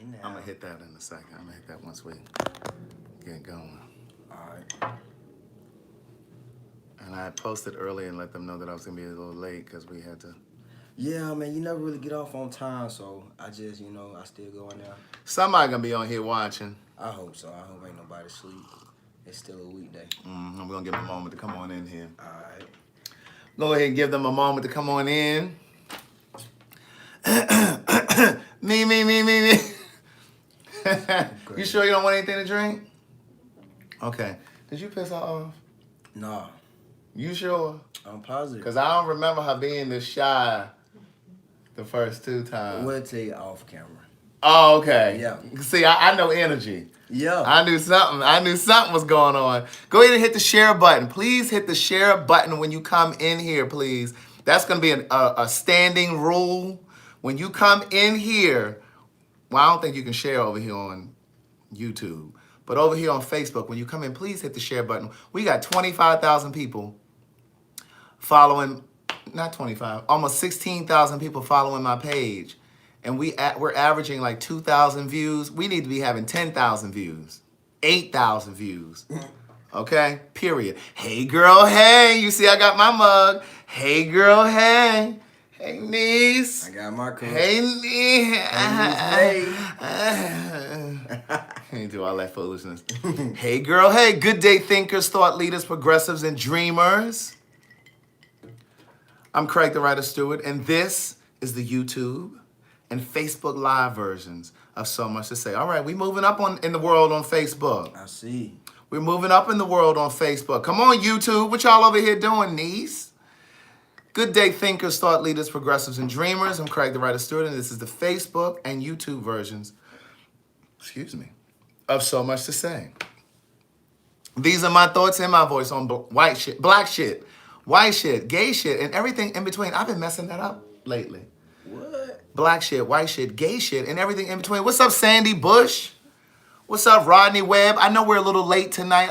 now. I'm going to hit that in a second. I'm going to hit that once we get going. All right. And I posted early and let them know that I was going to be a little late because we had to. Yeah, man, you never really get off on time, so I just, I still go in there. Somebody going to be on here watching. I hope so. I hope ain't nobody sleep. It's still a weekday. We're going to give them a moment to come on in here. All right. Go ahead and give them a moment to come on in. Me. You sure you don't want anything to drink? Okay. Did you piss her off? Nah. You sure? I'm positive. Because I don't remember her being this shy the first two times. We'll tell you off camera. Oh, okay. Yeah. See, I know energy. Yeah. I knew something was going on. Go ahead and hit the share button. Please hit the share button when you come in here, please. That's going to be a standing rule. When you come in here, well, I don't think you can share over here on YouTube, but over here on Facebook, when you come in, please hit the share button. We got 25,000 people following, not 25, almost 16,000 people following my page. And we're averaging like 2,000 views. We need to be having 10,000 views, 8,000 views. Okay? Period. Hey, girl, hey. You see I got my mug. Hey, girl, hey. Hey, niece. I got my cup. Hey, niece. Hey. Can't do all that foolishness. Hey, girl, hey. Good day, thinkers, thought leaders, progressives, and dreamers. I'm Craig the Writer Stewart, and this is the YouTube and Facebook Live versions of So Much to Say. All right, we moving up in the world on Facebook. I see. We're moving up in the world on Facebook. Come on, YouTube. What y'all over here doing, niece? Good day, thinkers, thought leaders, progressives, and dreamers. I'm Craig the Writer Stewart, and this is the Facebook and YouTube versions, of So Much to Say. These are my thoughts and my voice on white shit, black shit, white shit, gay shit, and everything in between. I've been messing that up lately. What? Black shit, white shit, gay shit, and everything in between. What's up, Sandy Bush? What's up, Rodney Webb? I know we're a little late tonight.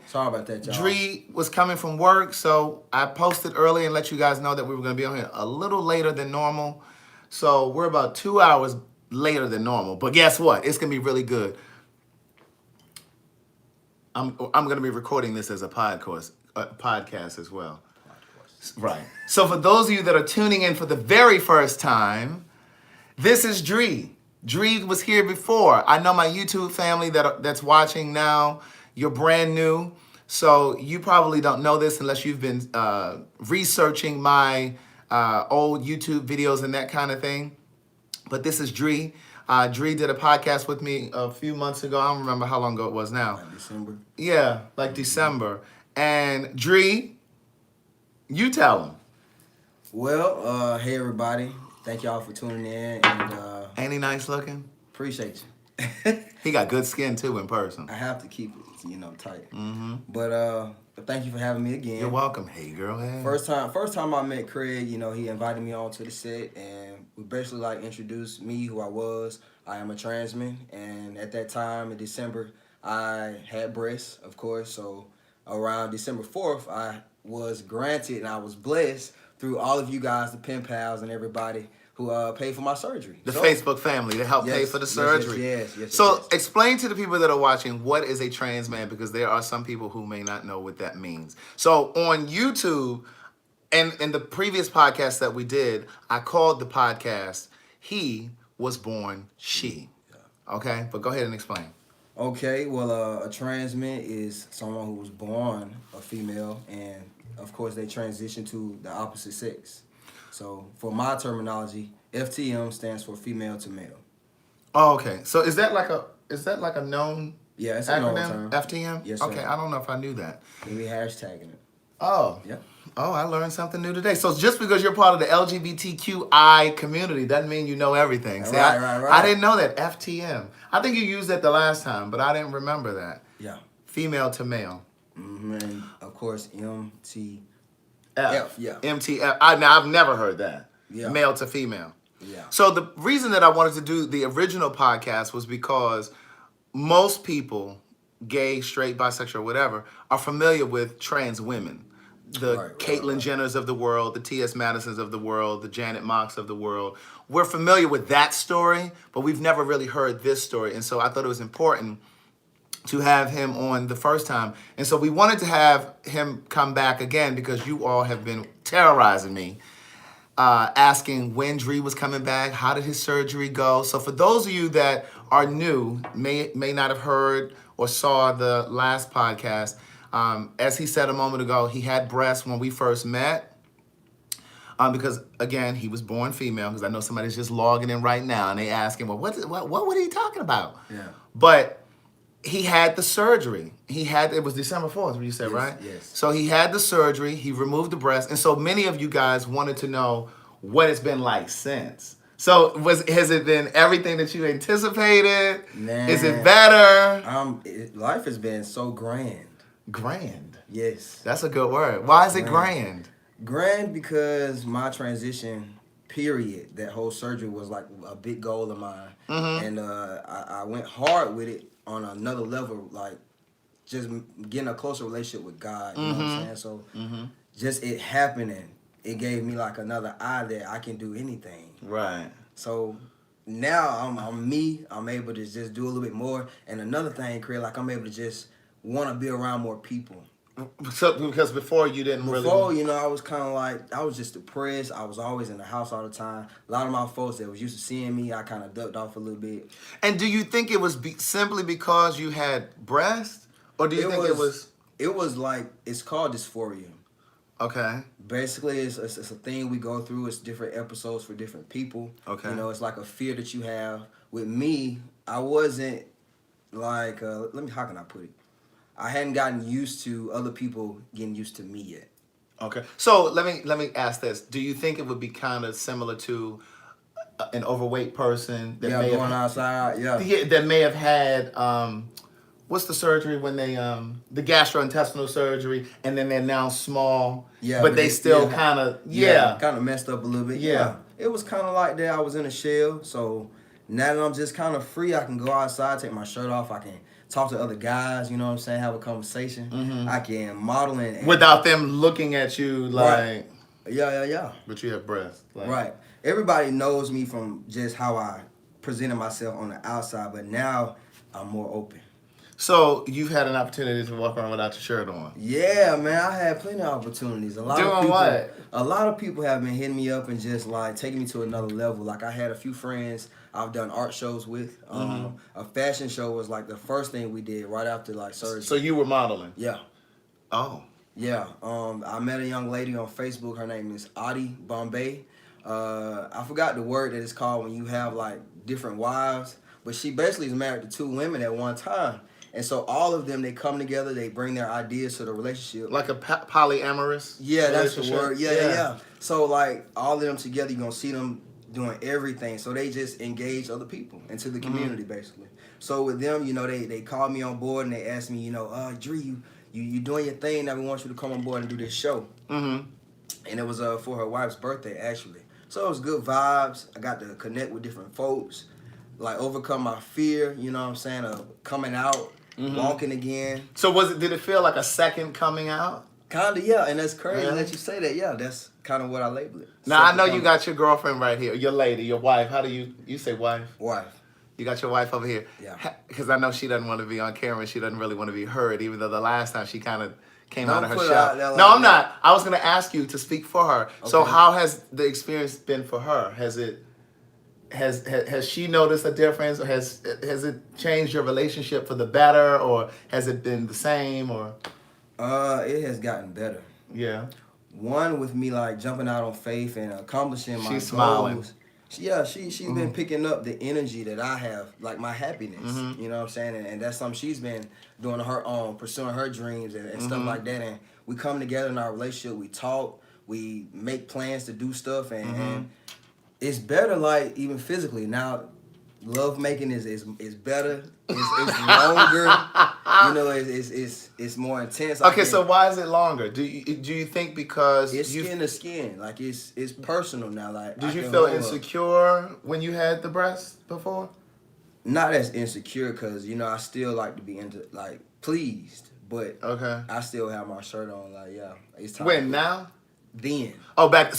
Sorry about that, y'all. Dree was coming from work, so I posted early and let you guys know that we were going to be on here a little later than normal. So we're about 2 hours later than normal. But guess what? It's going to be really good. I'm going to be recording this as a podcast as well. Right. So for those of you that are tuning in for the very first time, this is Dree. Dree was here before. I know my YouTube family that's watching now, you're brand new. So you probably don't know this unless you've been researching my old YouTube videos and that kind of thing. But this is Dree. Dree did a podcast with me a few months ago. I don't remember how long ago it was now. Like December? Yeah, like December. And Dree, you tell them. Well, hey everybody. Thank y'all for tuning in, and Ain't he nice looking? appreciate you. He got good skin too in person. I have to keep it, tight. Mm-hmm. But thank you for having me again. You're welcome. Hey, girl. Hey. First time I met Craig, he invited me onto the set, and we basically introduced me, who I was. I am a trans man, and at that time in December, I had breasts, of course. So around December 4th, I was granted and I was blessed through all of you guys, the pen pals and everybody who paid for my surgery. The Facebook family to help pay for the surgery. Yes. So explain to the people that are watching what is a trans man, because there are some people who may not know what that means. So on YouTube and in the previous podcast that we did, I called the podcast He Was Born She. Okay, but go ahead and explain. Okay, well, a trans man is someone who was born a female, and of course they transition to the opposite sex. So for my terminology, FTM stands for female to male. Oh, okay. So is that like a known Yeah, it's a known acronym? term. FTM? Yes, sir. Okay, I don't know if I knew that. Maybe hashtagging it. Oh. Yep. Oh, I learned something new today. So just because you're part of the LGBTQI community doesn't mean you know everything. See, Right. I didn't know that. FTM. I think you used that the last time, but I didn't remember that. Yeah. Female to male. Mm-hmm. And of course, MTF. Yeah. MTF. I've never heard that. Yeah. Male to female. Yeah. So the reason that I wanted to do the original podcast was because most people, gay, straight, bisexual, whatever, are familiar with trans women. Caitlyn Jenners of the world, the T.S. Madisons of the world, the Janet Mocks of the world. We're familiar with that story, but we've never really heard this story. And so I thought it was important to have him on the first time. And so we wanted to have him come back again because you all have been terrorizing me, asking when Dree was coming back, how did his surgery go? So for those of you that are new, may not have heard or saw the last podcast, as he said a moment ago, he had breasts when we first met. Because again, he was born female. Because I know somebody's just logging in right now and they asking, well, what were he talking about? Yeah. But he had the surgery. It was December 4th, what you said, Yes, right? yes. So he had the surgery. He removed the breast, and so many of you guys wanted to know what it's been like since. So has it been everything that you anticipated? Man, Is it better? Life has been so grand. Grand. Yes. That's a good word. Why is it grand? Grand because my transition period, that whole surgery was like a big goal of mine. Mm-hmm. And I went hard with it on another level, like just getting a closer relationship with God. You know what I'm saying? So just it happening, it gave me like another eye that I can do anything. Right. So now I'm me. I'm able to just do a little bit more. And another thing, Craig, like I'm able to just want to be around more people. So because before you didn't Before, really... you know, I was kind of like, I was just depressed. I was always in the house all the time. A lot of my folks that was used to seeing me, I kind of ducked off a little bit. And do you think it was simply because you had breast? Or do you think it was... It was like, it's called dysphoria. Okay. Basically, it's a thing we go through. It's different episodes for different people. Okay. You know, it's like a fear that you have. With me, I wasn't like, how can I put it? I hadn't gotten used to other people getting used to me yet. Okay. So let me ask this. Do you think it would be kind of similar to an overweight person that may going have, outside, that may have had what's the surgery when they the gastrointestinal surgery and then they're now small, but they still kind of kind of messed up a little bit. Yeah. It was kind of like that. I was in a shell, so now that I'm just kind of free, I can go outside, take my shirt off, I can talk to other guys, you know what I'm saying, have a conversation. I can model and without them looking at you like... Right. Yeah. But you have breasts. Like... Right. Everybody knows me from just how I presented myself on the outside, but now I'm more open. So you've had an opportunity to walk around without your shirt on. Yeah, man, I had plenty of opportunities. A lot of people have been hitting me up and just like taking me to another level. Like I had a few friends I've done art shows with. A fashion show was like the first thing we did right after like surgery. So you were modeling? Yeah. Oh. Yeah. I met a young lady on Facebook. Her name is Adi Bombay. I forgot the word that it's called when you have like different wives, but she basically is married to 2 women at one time. And so all of them, they come together, they bring their ideas to the relationship. Like a polyamorous? Yeah, that's the word. Yeah. So like all of them together, you're going to see them doing everything. So they just engage other people into the community, basically. So with them, you know, they called me on board and they asked me, you know, Dree, you doing your thing, now we want you to come on board and do this show. And it was for her wife's birthday, actually. So it was good vibes. I got to connect with different folks, like overcome my fear, you know what I'm saying, of coming out. Walking again. So did it feel like a second coming out? Kinda, yeah, and that's crazy that you say that. Yeah, that's kind of what I label it. Now I know you got your girlfriend right here, your lady, your wife. How do you say wife? Wife. You got your wife over here. Yeah. Because I know she doesn't want to be on camera. She doesn't really want to be heard, even though the last time she kind of came out of her shell. No, I'm not. I was going to ask you to speak for her. Okay. So how has the experience been for her? Has she noticed a difference, or has it changed your relationship for the better, or has it been the same, or? It has gotten better. Yeah. One, with me like jumping out on faith and accomplishing my goals. Smiling. She's been picking up the energy that I have, like my happiness. You know what I'm saying? And that's something she's been doing her own, pursuing her dreams and stuff like that. And we come together in our relationship, we talk, we make plans to do stuff, and it's better, like even physically. Now, love making is better. It's longer. You know, it's more intense. Okay, so why is it longer? Do you think because it's skin to skin? Like it's personal now. Like, did you feel insecure when you had the breast before? Not as insecure, cause you know I still like to be pleased, but Okay. I still have my shirt on. Like, yeah, it's time. When now? Then. Oh, back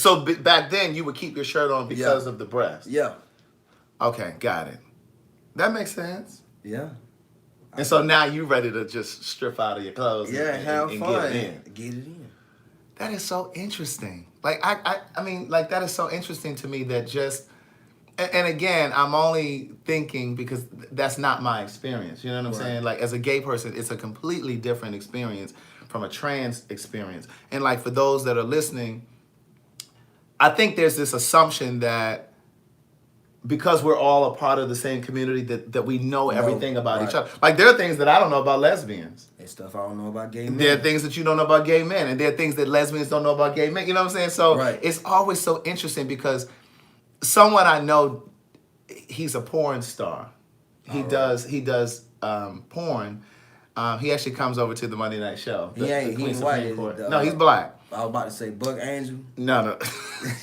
then you would keep your shirt on because of the breast. Yeah. Okay, got it. That makes sense. Yeah. And so now you ready to just strip out of your clothes and have fun. get it in. Get it in. That is so interesting. Like I mean, like that is so interesting to me that just and again, I'm only thinking because that's not my experience. You know what I'm saying? Like as a gay person, it's a completely different experience from a trans experience. And like for those that are listening, I think there's this assumption that because we're all a part of the same community that we know everything about each other. Like there are things that I don't know about lesbians. And stuff I don't know about gay men. There are things that you don't know about gay men. And there are things that lesbians don't know about gay men. You know what I'm saying? So it's always so interesting because someone I know, he's a porn star. He does porn. He actually comes over to the Monday Night Show. He ain't white. No, he's black. I was about to say Buck Angel. No.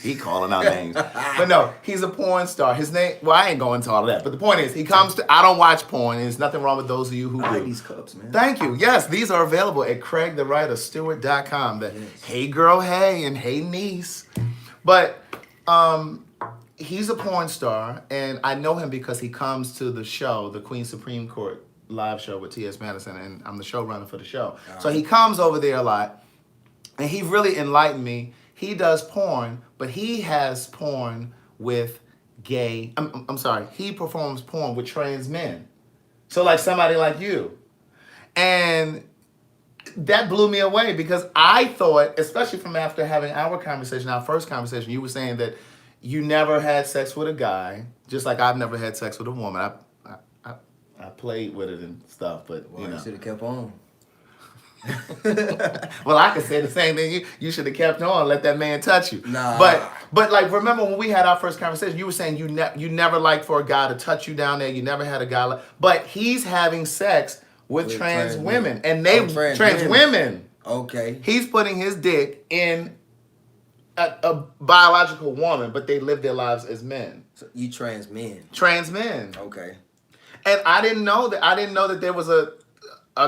He calling out names. But no, he's a porn star. His name, well, I ain't going to all of that. But the point is, he comes to, I don't watch porn, and there's nothing wrong with those of you who do. I like these cups, man. Thank you. Yes, these are available at CraigTheWriter.Stewart.com. The Hey Girl, Hey, and Hey Niece. But he's a porn star, and I know him because he comes to the show, the Queen Supreme Court live show with T.S. Madison, and I'm the showrunner for the show. So he comes over there a lot. And he really enlightened me. He does porn, but he has porn with gay. I'm sorry. He performs porn with trans men. So like somebody like you. And that blew me away because I thought, especially from after having our conversation, our first conversation, you were saying that you never had sex with a guy, just like I've never had sex with a woman. I played with it and stuff, but you know. You should have kept on. Well, I could say the same thing. You should have kept on, let that man touch you. Nah. But like, remember when we had our first conversation, you were saying you never liked for a guy to touch you down there. You never had a guy but he's having sex with trans women. And they, trans women. Okay. He's putting his dick in a biological woman, but they live their lives as men. So you trans men. Trans men. Okay. And I didn't know that there was a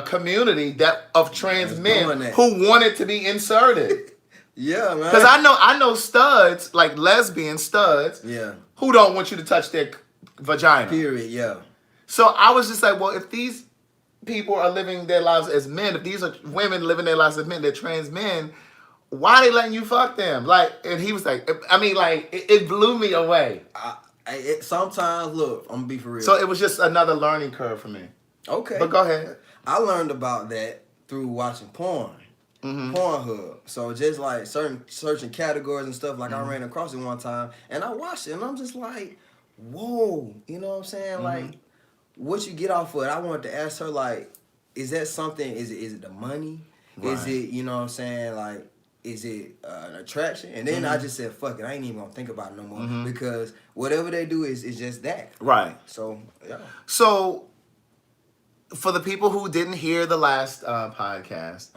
community of trans men who wanted to be inserted. Yeah, man. Because I know studs, like lesbian studs, who don't want you to touch their vagina. Period, yeah. So I was just like, well, if these people are living their lives as men, if these are women living their lives as men, they're trans men, why are they letting you fuck them? Like, and he was like, I mean, like, it blew me away. Sometimes, look, I'm gonna be for real. So it was just another learning curve for me. Okay. But go ahead. I learned about that through watching porn. Pornhub. So just like searching categories and stuff, like I ran across it one time and I watched it and I'm just like, whoa, you know what I'm saying? Like, what you get off of it? I wanted to ask her, like, is that something, is it the money? Right. Is it, you know what I'm saying, like, is it an attraction? And then I just said, fuck it, I ain't even gonna think about it no more because whatever they do is just that. Right. So, yeah. So, for the people who didn't hear the last podcast,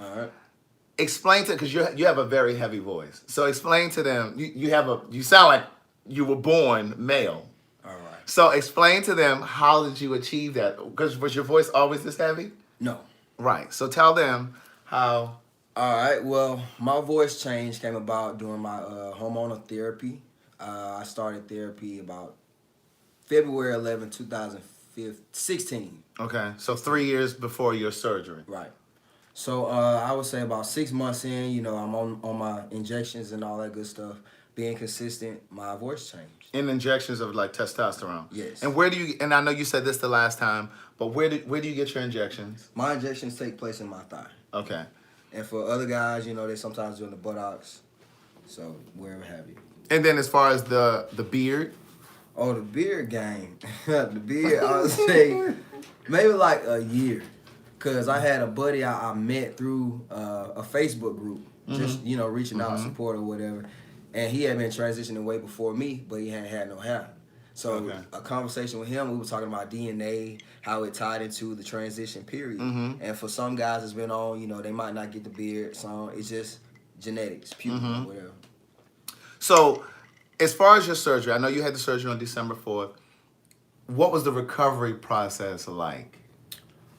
explain to, because you have a very heavy voice. So explain to them. You sound like you were born male. All right. So explain to them, how did you achieve that? Because was your voice always this heavy? No. Right. So tell them how. All right. Well, my voice change came about during my hormonal therapy. I started therapy about February 11, 2016. Okay, so 3 years before your surgery. Right. So I would say about 6 months in, you know, I'm on my injections and all that good stuff. Being consistent, my voice changed. In injections of like testosterone. Yes. And where do you? And I know you said this the last time, but where do you get your injections? My injections take place in my thigh. Okay. And for other guys, you know, they sometimes do in the buttocks. So wherever have you. And then as far as the beard. Oh, the beard game. The beard, I would say maybe like a year. Because I had a buddy I met through a Facebook group, just, you know, reaching out, support or whatever. And he had been transitioning way before me, but he hadn't had no hair. So a conversation with him, we were talking about DNA, how it tied into the transition period. And for some guys it's been on, you know, they might not get the beard. So it's just genetics, puberty, whatever. So as far as your surgery, I know you had the surgery on December 4th. What was the recovery process like?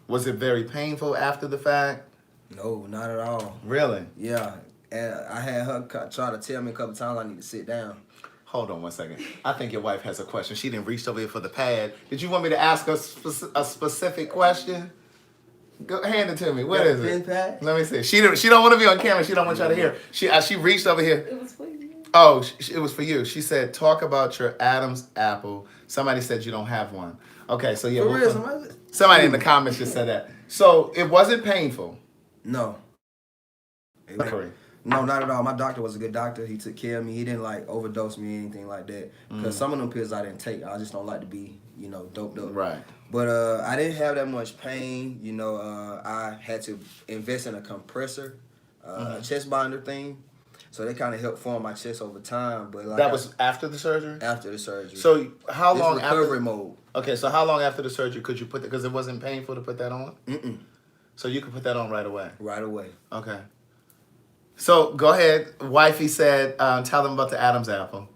Was it very painful after the fact? No, not at all. Really? Yeah, and I had her try to tell me a couple times I need to sit down. Hold on 1 second. I think your wife has a question. She didn't reach over here for the pad. Did you want me to ask her a specific question? Go hand it to me. What is Pen it? pad? Let me see. She don't want to be on camera. She don't want y'all to hear. She reached over here. It was for you. Oh, it was for you. She said, "Talk about your Adam's apple." Somebody said you don't have one. Okay, so yeah. For real, Somebody in the comments just said that. So it wasn't painful. No. Correct. No, not at all. My doctor was a good doctor. He took care of me. He didn't like overdose me or anything like that. Because some of them pills I didn't take. I just don't like to be, doped up. Right. But I didn't have that much pain. I had to invest in a compressor, a chest binder thing. So that kind of helped form my chest over time. But like That was after the surgery? after the surgery. So how long recovery after? mode. Okay, so how long after the surgery could you put that? Because it wasn't painful to put that on? Mm-mm. So you could put that on right away? Right away. Okay. So go ahead. Wifey said, tell them about the Adam's apple.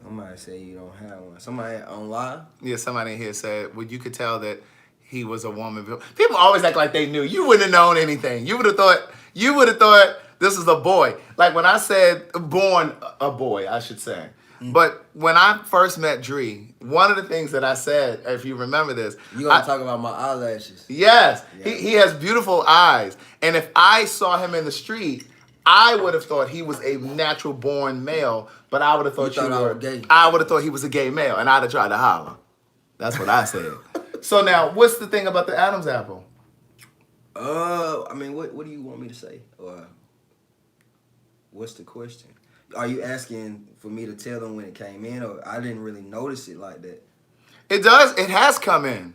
Somebody say you don't have one. Somebody online? Yeah, somebody in here said, well, you could tell that he was a woman. People always act like they knew. You wouldn't have known anything. You would have thought this is a boy. Like when I said born a boy, I should say. But when I first met Dree, one of the things that I said, if you remember this, You gonna talk about my eyelashes? yes, Yeah. he has beautiful eyes. And if I saw him in the street, I would have thought he was a natural born male, but I would have thought You thought I was gay. I would have thought he was a gay male, and I'd have tried to holler. That's what I said. So now, what's the thing about the Adam's apple? What do you want me to say? Or what's the question? Are you asking for me to tell them when it came in, or I didn't really notice it like that? It does. It has come in.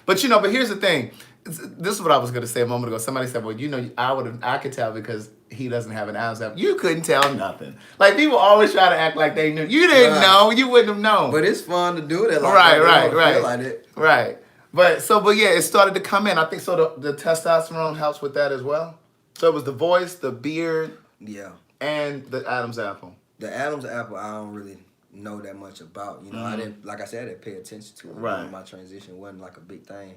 But here's the thing. This is what I was going to say a moment ago. Somebody said, well, I could tell because he doesn't have an Adam's apple. You couldn't tell nothing. Like, people always try to act like they knew. You didn't know. You wouldn't have known. But it's fun to do that. Right. Like that. Right. But yeah, it started to come in. I think so the testosterone helps with that as well. So it was the voice, the beard, Yeah. and the Adam's apple. The Adam's apple, I don't really know that much about. I didn't, like I said, I didn't pay attention to it. Right. My transition wasn't like a big thing.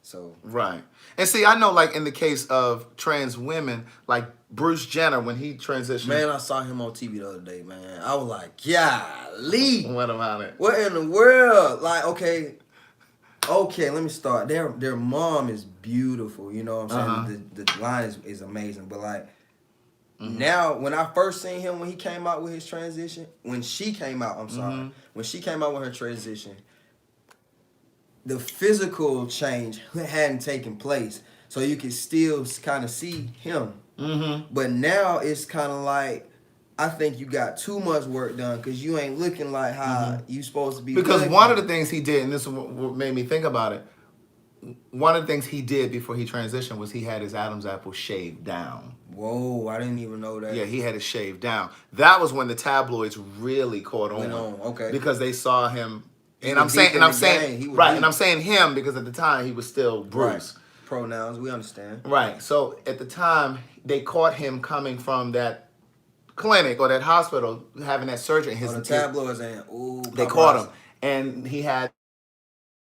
So. Right. And see, I know like in the case of trans women, like Bruce Jenner, when he transitioned. Man, I saw him on TV the other day, man. I was like, golly. What about it? What in the world? Like, okay, let me start. Their mom is beautiful, you know what I'm saying? The line is amazing. But like, now, when I first seen him when he came out with his transition, when she came out with her transition, the physical change hadn't taken place. So you could still kind of see him. But now it's kind of like, I think you got too much work done because you ain't looking like how you supposed to be. Because one of the things he did, and this is what made me think about it, one of the things he did before he transitioned was he had his Adam's apple shaved down. Whoa, I didn't even know that. Yeah, he had it shaved down. That was when the tabloids really caught on. Okay. Because they saw him, and was I'm deep. saying him because at the time he was still Bruce. Right. Pronouns, we understand. Right. So at the time they caught him coming from that clinic or that hospital having that surgery. The tabloids and they caught him, and he had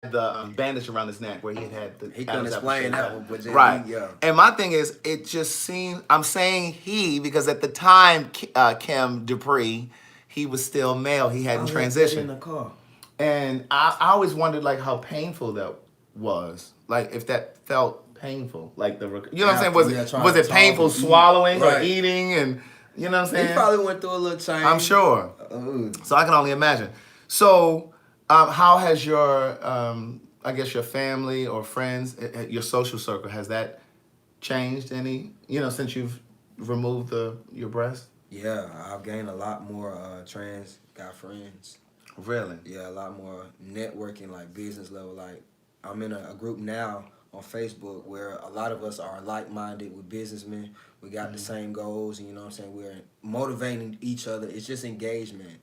the bandage around his neck where he had the. He couldn't explain that one, but right. Yeah. And my thing is, it just seemed. I'm saying he because at the time, Kim Dupree, he was still male. He hadn't transitioned. In the car. And I always wondered like how painful that was. Like if that felt painful, like you know what I'm saying? Was it painful swallowing or eating and you know what I'm saying? He probably went through a little change. I'm sure. So I can only imagine. So how has your I guess your family or friends, your social circle, has that changed any? Since you've removed your breast? Yeah, I've gained a lot more trans guy friends. Really? Yeah, a lot more networking, like business level. Like I'm in a group now on Facebook where a lot of us are like-minded with businessmen. We got the same goals, and you know what I'm saying? We're motivating each other. It's just engagement.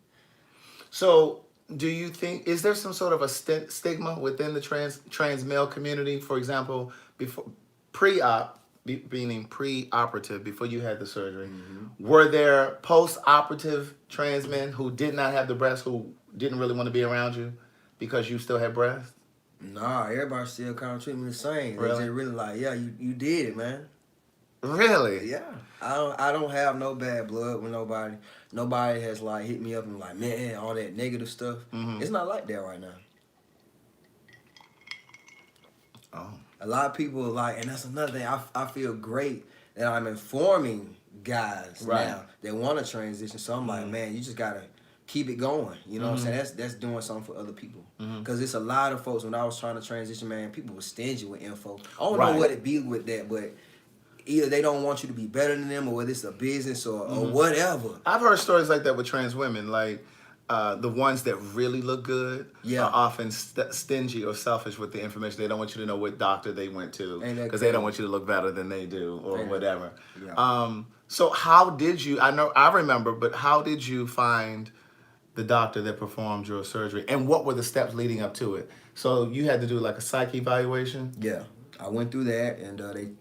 So do you think, is there some sort of a stigma within the trans male community? For example, before meaning pre-operative, before you had the surgery, were there post-operative trans men who did not have the breast, who didn't really want to be around you because you still had breasts? Nah, everybody still kind of treat me the same. Really? They just really like, yeah, you did it, man. Really? Yeah, I don't have no bad blood with nobody. Nobody has like hit me up and like, man, all that negative stuff. Mm-hmm. It's not like that right now. Oh. A lot of people are like, and that's another thing. I feel great that I'm informing guys Right. now that want to transition. So I'm like, man, you just gotta keep it going. You know what I'm saying? That's doing something for other people. Cause it's a lot of folks when I was trying to transition, man, people were stingy with info. I don't know Right. what it be with that, but either they don't want you to be better than them, or whether it's a business or whatever. I've heard stories like that with trans women, like the ones that really look good Yeah. are often stingy or selfish with the information. They don't want you to know what doctor they went to Ain't that because they don't crazy? want you to look better than they do or Ain't that- whatever. Yeah. So how did you? I remember, but how did you find the doctor that performed your surgery, and what were the steps leading up to it? So you had to do like a psych evaluation. Yeah, I went through that, and they,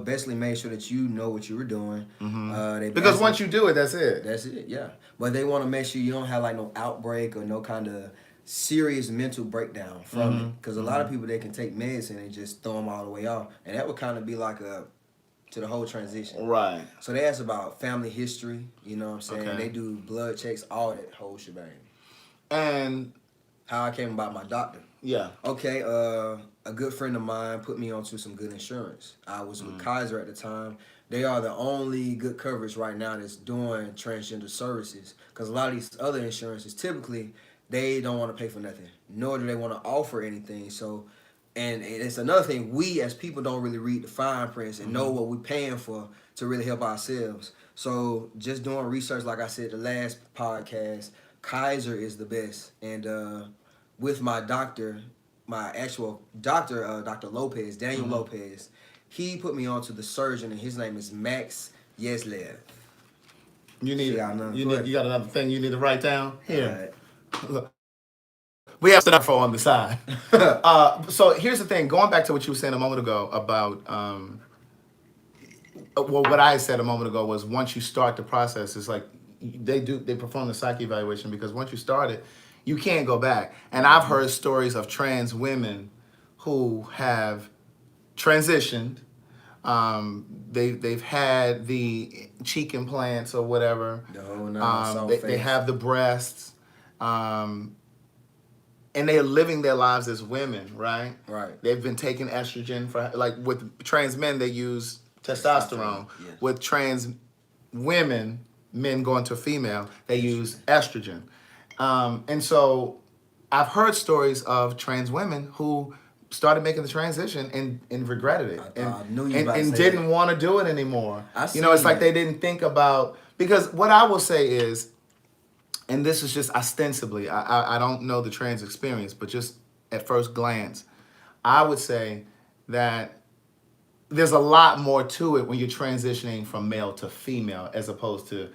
basically made sure that you know what you were doing. They Because asked once me- you do it, that's it. that's it. Yeah, but they want to make sure you don't have like no outbreak or no kind of serious mental breakdown from it, because a lot of people they can take medicine and just throw them all the way off, and that would kind of be like a to the whole transition. Right. So they ask about family history. You know what I'm saying? Okay. They do blood checks, all that whole shebang. And How I came about my doctor. yeah. Okay, a good friend of mine put me onto some good insurance. I was with Kaiser at the time. They are the only good coverage right now that's doing transgender services. Because a lot of these other insurances, typically, they don't want to pay for nothing, nor do they want to offer anything. So, and it's another thing, we as people don't really read the fine prints and know what we're paying for to really help ourselves. So, just doing research, like I said the last podcast, Kaiser is the best. And with my doctor, my actual doctor, Dr. Lopez, Daniel Lopez, he put me on to the surgeon, and his name is Max Yeslev. You need See, I know. you Go need ahead. you got another thing you need to write down here. Alright. Look, we have stuff on the side. So here's the thing. Going back to what you were saying a moment ago about well, what I said a moment ago was once you start the process, it's like they perform the psych evaluation because once you start it, you can't go back. And I've heard stories of trans women who have transitioned. They've had the cheek implants or whatever. They have the breasts, and they're living their lives as women, right? Right. They've been taking estrogen for like with trans men they use testosterone. Yes. With trans women, men going to female, they use estrogen. And so I've heard stories of trans women who started making the transition and regretted it I knew you about to and say didn't that. want to do it anymore. I It's seen like that. they didn't think about, because what I will say is, and this is just ostensibly, I don't know the trans experience, but just at first glance, I would say that there's a lot more to it when you're transitioning from male to female as opposed to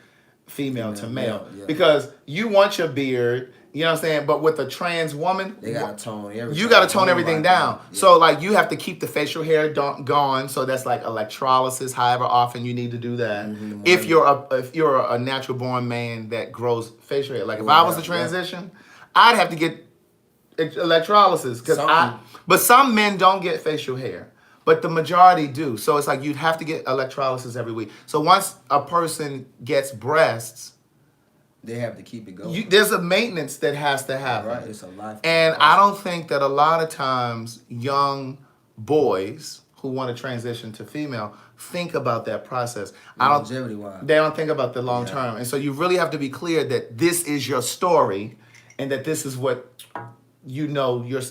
female to male. Yeah. Because you want your beard, you know what I'm saying? But with a trans woman, They gotta tone everything. you got to tone everything Right down. Yeah. So like you have to keep the facial hair gone. So that's like electrolysis. However often you need to do that. If you're a natural born man that grows facial hair, like if I was to transition, I'd have to get electrolysis but some men don't get facial hair. But the majority do. So it's like you'd have to get electrolysis every week. So once a person gets breasts, they have to keep it going. there's a maintenance that has to happen. Right, it's a life. And I don't think that a lot of times young boys who want to transition to female think about that process. Longevity-wise. They don't think about the long term. And so you really have to be clear that this is your story and that this is what you're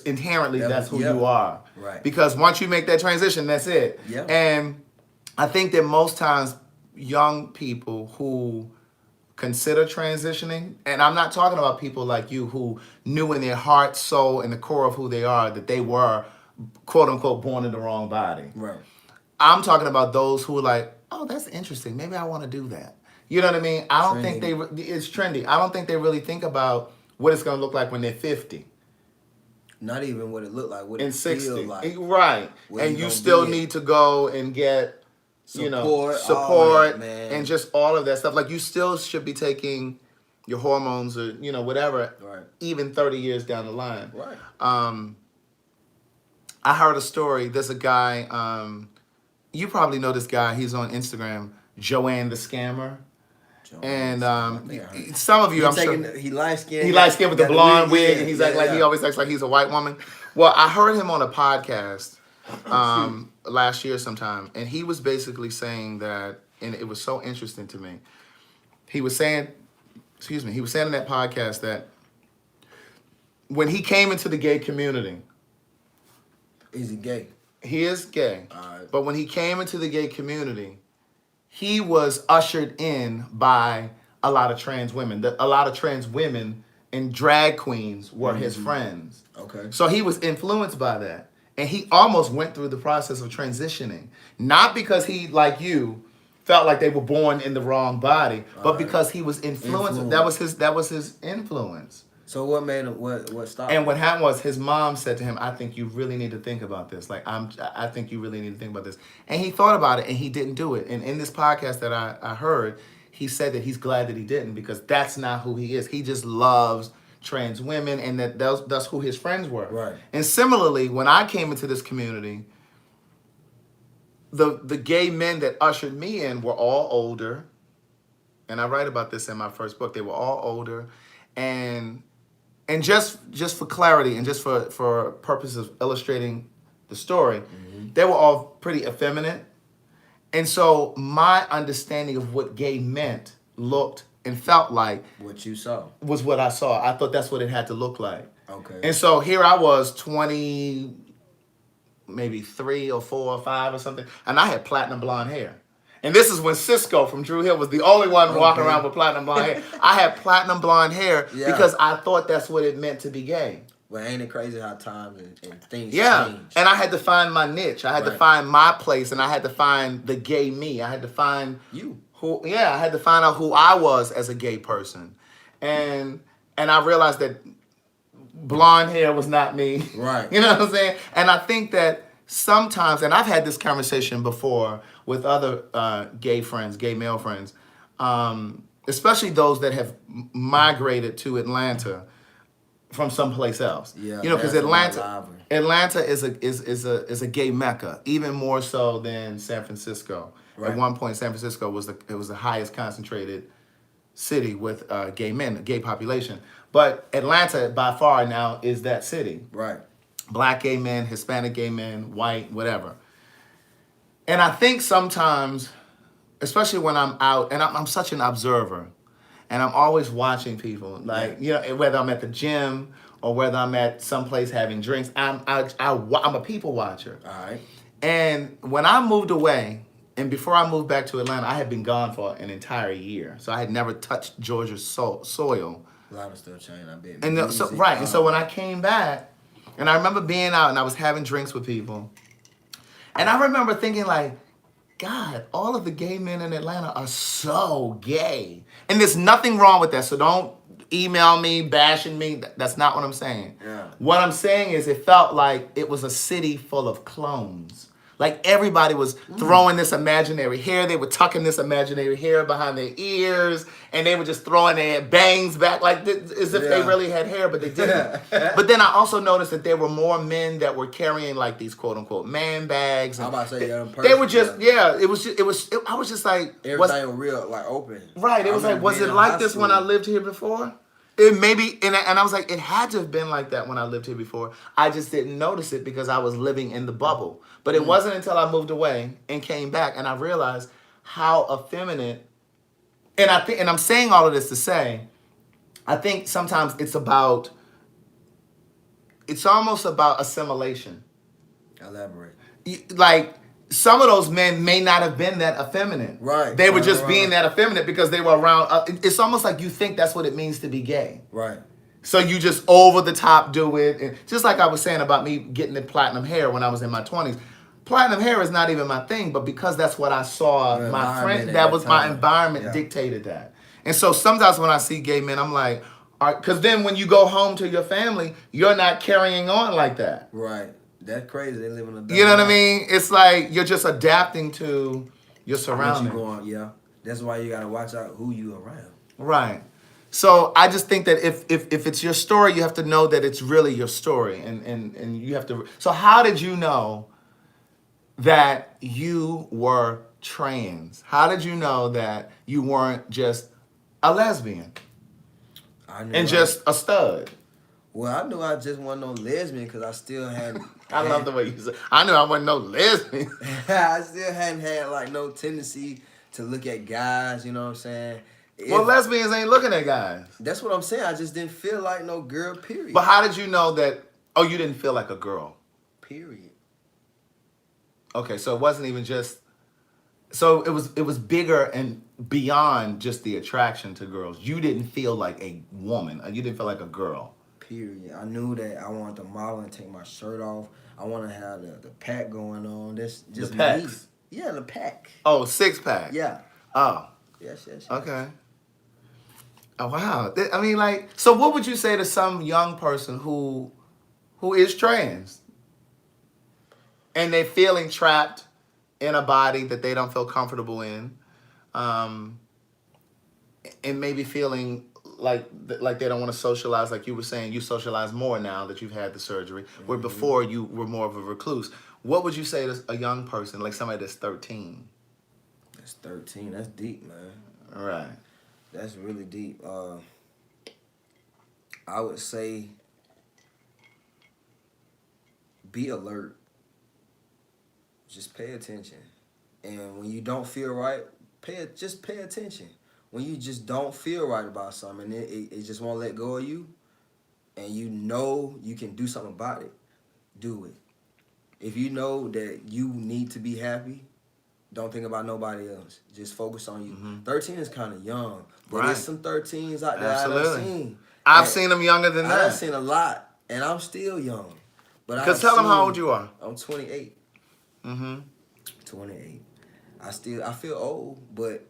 inherently that's who you are. Right. Because once you make that transition, that's it. Yeah. And I think that most times young people who consider transitioning, and I'm not talking about people like you who knew in their heart, soul, and the core of who they are that they were, quote unquote, born in the wrong body. Right. I'm talking about those who are like, oh, that's interesting. Maybe I want to do that. You know what I mean? I don't think it's trendy. I don't think they really think about what it's going to look like when they're 50. Not even what it looked like, what In it 60. feel like. Right. Where And you you gonna still be at. need to go and get Support, all support that, man. and just all of that stuff. Like you still should be taking your hormones or, whatever, Right. even 30 years down the line. Right. I heard a story. There's a guy, you probably know this guy. He's on Instagram, Joanne the Scammer. And some of you, I'm sure, he light skinned. he light skinned with the blonde wig, and he's he always acts like he's a white woman. Well, I heard him on a podcast last year sometime, and he was basically saying that, and it was so interesting to me. He was saying, he was saying in that podcast that when he came into the gay community, is he gay? He is gay, but when he came into the gay community, he was ushered in by a lot of trans women. A lot of trans women and drag queens were his friends. Okay. So he was influenced by that. And he almost went through the process of transitioning. Not because he, like you, felt like they were born in the wrong body, but because he was influenced. That was his influence. So what made him what stopped? And what happened was his mom said to him, "I think you really need to think about this. I think you really need to think about this." And he thought about it and he didn't do it. And in this podcast that I heard, he said that he's glad that he didn't, because that's not who he is. He just loves trans women, and that's who his friends were. Right. And similarly, when I came into this community, the gay men that ushered me in were all older. And I write about this in my first book. They were all older, and just for clarity and just for purposes of illustrating the story, they were all pretty effeminate. And so my understanding of what gay meant, looked, and felt like what you saw was what I saw. I thought that's what it had to look like. Okay. And so here I was, 20, maybe 3 or 4 or 5 or something, and I had platinum blonde hair. And this is when Cisco from Drew Hill was the only one walking around with platinum blonde hair. I had platinum blonde hair because I thought that's what it meant to be gay. Well, ain't it crazy how times and things change? And I had to find my niche. I had to find my place, and I had to find the gay me. I had to find I had to find out who I was as a gay person. And I realized that blonde hair was not me. Right. You know what I'm saying? And I think that sometimes, and I've had this conversation before with other gay male friends, especially those that have migrated to Atlanta from someplace else. Yeah, you know, because Atlanta is a gay mecca, even more so than San Francisco. Right. At one point, San Francisco was the highest concentrated city with gay men, gay population. But Atlanta, by far now, is that city. Right. Black gay men, Hispanic gay men, white, whatever. And I think sometimes, especially when I'm out, and I'm such an observer, and I'm always watching people, you know, whether I'm at the gym or whether I'm at someplace having drinks, I'm a people watcher. All right. And when I moved away, and before I moved back to Atlanta, I had been gone for an entire year, so I had never touched Georgia's soil. A lot of stuff changed, I bet. And and so when I came back, and I remember being out and I was having drinks with people, and I remember thinking like, God, all of the gay men in Atlanta are so gay. And there's nothing wrong with that, so don't email me, bashing me. That's not what I'm saying. Yeah. What I'm saying is it felt like it was a city full of clones. Like everybody was throwing this imaginary hair. They were tucking this imaginary hair behind their ears, and they were just throwing their bangs back like as if they really had hair, but they didn't. But then I also noticed that there were more men that were carrying like these quote unquote man bags. I'm about to say they were just it was I was just like everything was real like open. Right. It was like, was it like this when I lived here before? It maybe, and I was like, it had to have been like that when I lived here before. I just didn't notice it because I was living in the bubble. But it wasn't until I moved away and came back and I realized how effeminate. And I'm saying all of this to say, I think sometimes it's almost about assimilation. Elaborate. Like, some of those men may not have been that effeminate. Right. They were just being that effeminate because they were around. It's almost like you think that's what it means to be gay. Right. So you just over the top do it. And just like I was saying about me getting the platinum hair when I was in my 20s. Platinum hair is not even my thing, but because that's what I saw, my friend, that was my environment dictated that. And so sometimes when I see gay men, I'm like, because then when you go home to your family, you're not carrying on like that. Right. That's crazy. They live in a. You know what I mean? It's like you're just adapting to your surroundings. That's why you gotta watch out who you around. Right. So I just think that if it's your story, you have to know that it's really your story, and you have to. So how did you know that you were trans? How did you know that you weren't just a lesbian I knew and just a stud? Well, I knew I just wasn't no lesbian because I still hadn't. I love the way you said. I knew I wasn't no lesbian. I still hadn't had like no tendency to look at guys. You know what I'm saying? Well, If- lesbians ain't looking at guys. That's what I'm saying. I just didn't feel like no girl. Period. But how did you know that? Oh, you didn't feel like a girl. Period. Okay, so it wasn't even just. So it was bigger and beyond just the attraction to girls. You didn't feel like a woman. You didn't feel like a girl. Period. I knew that I wanted to model and take my shirt off. I want to have the pack going on. That's just The packs? me. Yeah, the pack. Oh, 6-pack. Yeah. Oh, Yes. okay. Oh wow. I mean, like, so what would you say to some young person who is trans and they're feeling trapped in a body that they don't feel comfortable in, and maybe feeling like they don't want to socialize, like you were saying, you socialize more now that you've had the surgery, where before you were more of a recluse. What would you say to a young person, like somebody that's 13? That's 13. That's deep, man. All right. That's really deep. I would say be alert. Just pay attention. And when you don't feel right, just pay attention. When you just don't feel right about something, it just won't let go of you, and you know you can do something about it, do it. If you know that you need to be happy, don't think about nobody else. Just focus on you. 13 is kind of young, but Right. there's some 13s out there Absolutely. I've seen. I've And seen them younger than I've that. seen a lot, and I'm still young. But Because tell them how old you are. I'm 28. Mm-hmm. 28. I feel old, but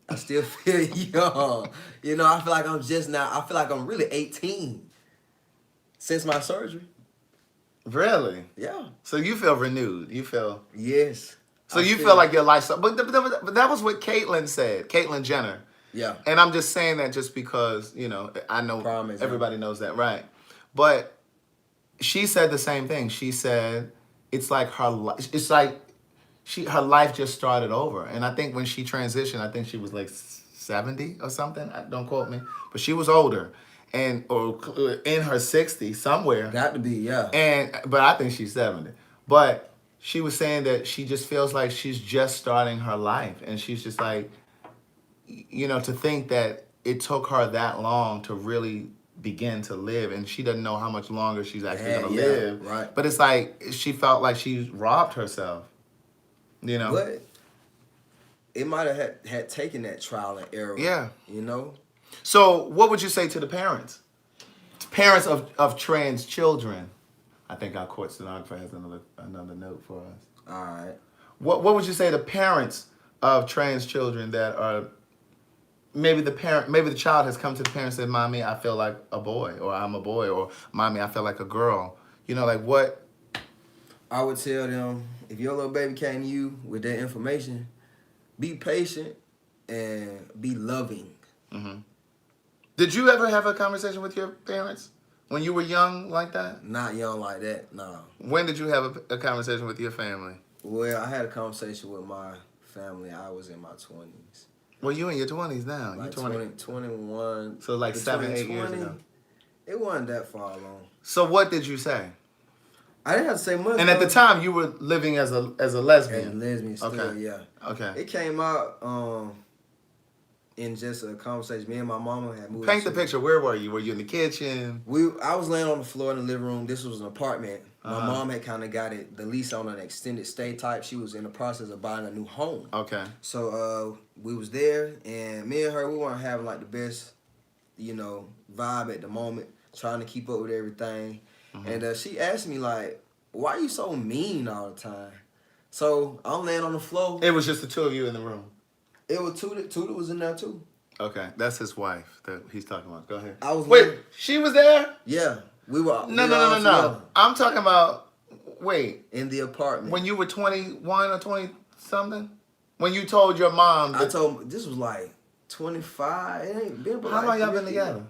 I still feel young. You know, I feel like I feel like I'm really 18 since my surgery. Really? Yeah. So you feel renewed. You feel. Yes. So I you feel like your lifestyle. But that was what Caitlyn said. Caitlyn Jenner. Yeah. And I'm just saying that just because, you know, I know Prime example. everybody knows that, right? But she said the same thing. She said it's like her life just started over. And I think when she transitioned, I think she was like 70 or something. Don't quote me. But she was older or in her 60s somewhere. Got to be, yeah. But I think she's 70. But she was saying that she just feels like she's just starting her life. And she's just like, you know, to think that it took her that long to really begin to live, and she doesn't know how much longer she's actually going to live. Right. But it's like she felt like she robbed herself, you know? But it might have had taken that trial and error. Yeah. You know? So what would you say to the parents? Parents of trans children. I think our court stenographer has another note for us. All right. What would you say to parents of trans children that are maybe the child has come to the parent and said, "Mommy, I feel like a boy," or "I'm a boy," or "Mommy, I feel like a girl." You know, like what? I would tell them, if your little baby came to you with that information, be patient and be loving. Mm-hmm. Did you ever have a conversation with your parents when you were young like that? Not young like that, no. When did you have a conversation with your family? Well, I had a conversation with my family. I was in my 20s. Well, you in your 20s now. Like You're 20. 21. So like 7, 8 years 20, ago. It wasn't that far along. So what did you say? I didn't have to say much. And at the time, you were living as a lesbian. As a lesbian still, Okay. yeah. Okay. It came out in just a conversation. Me and my mama had moved. Paint the picture. Where were you? Were you in the kitchen? I was laying on the floor in the living room. This was an apartment. My mom had kind of got the lease on an extended stay type. She was in the process of buying a new home. Okay. So we was there, and me and her, we weren't having like the best, vibe at the moment. Trying to keep up with everything, and she asked me like, "Why are you so mean all the time?" So I'm laying on the floor. It was just the two of you in the room. It was Tuda was in there too. Okay, that's his wife that he's talking about. Go ahead. Wait, she was there? Yeah, we were. No. I'm talking about. Wait, in the apartment when you were 21 or 20 something. When you told your mom. I told this was like 25. It ain't been. How long y'all been together?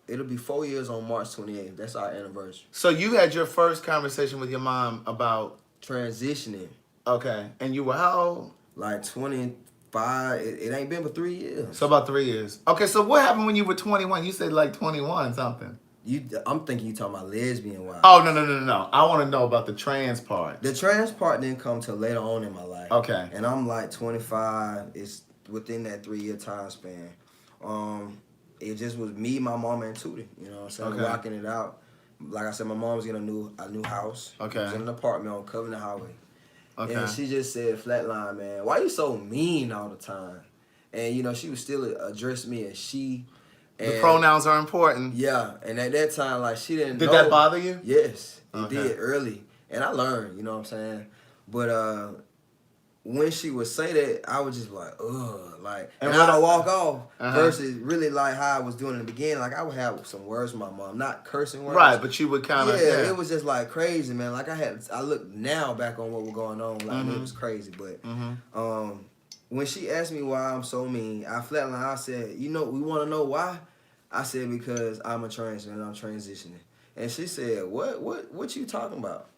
It'll be 4 years on March 28th. That's our anniversary. So you had your first conversation with your mom about transitioning. Okay. And you were how old? Like 25. It ain't been but 3 years. So about 3 years. Okay, so what happened when you were 21? You said like 21 something. I'm thinking you talking about lesbian wife. Oh, no. I want to know about the trans part. The trans part didn't come till later on in my life. Okay. And I'm like 25. It's within that 3-year time span. It just was me, my mama, and Tootie. You know what I'm saying? Okay. Rocking it out. Like I said, my mom was in a new house. Okay. It was in an apartment on Covenant Highway. Okay. And she just said, flatline, man, why you so mean all the time? And, you know, she would still address me as she. And The pronouns are important. yeah, and at that time, like, she didn't know. Did that bother you? Yes, it Okay. did early. And I learned, you know what I'm saying? But when she would say that, I was just like, ugh. Like, and what- I'd walk off Uh-huh. versus really like how I was doing in the beginning. Like, I would have some words with my mom, not cursing words. Right, but you would kind of. Yeah, it was just like crazy, man. Like, I look now back on what was going on. Like, Mm-hmm. it was crazy. But when she asked me why I'm so mean, I flatlined. I said, you know, we want to know why? I said, because I'm a trans man, I'm transitioning. And she said, what you talking about?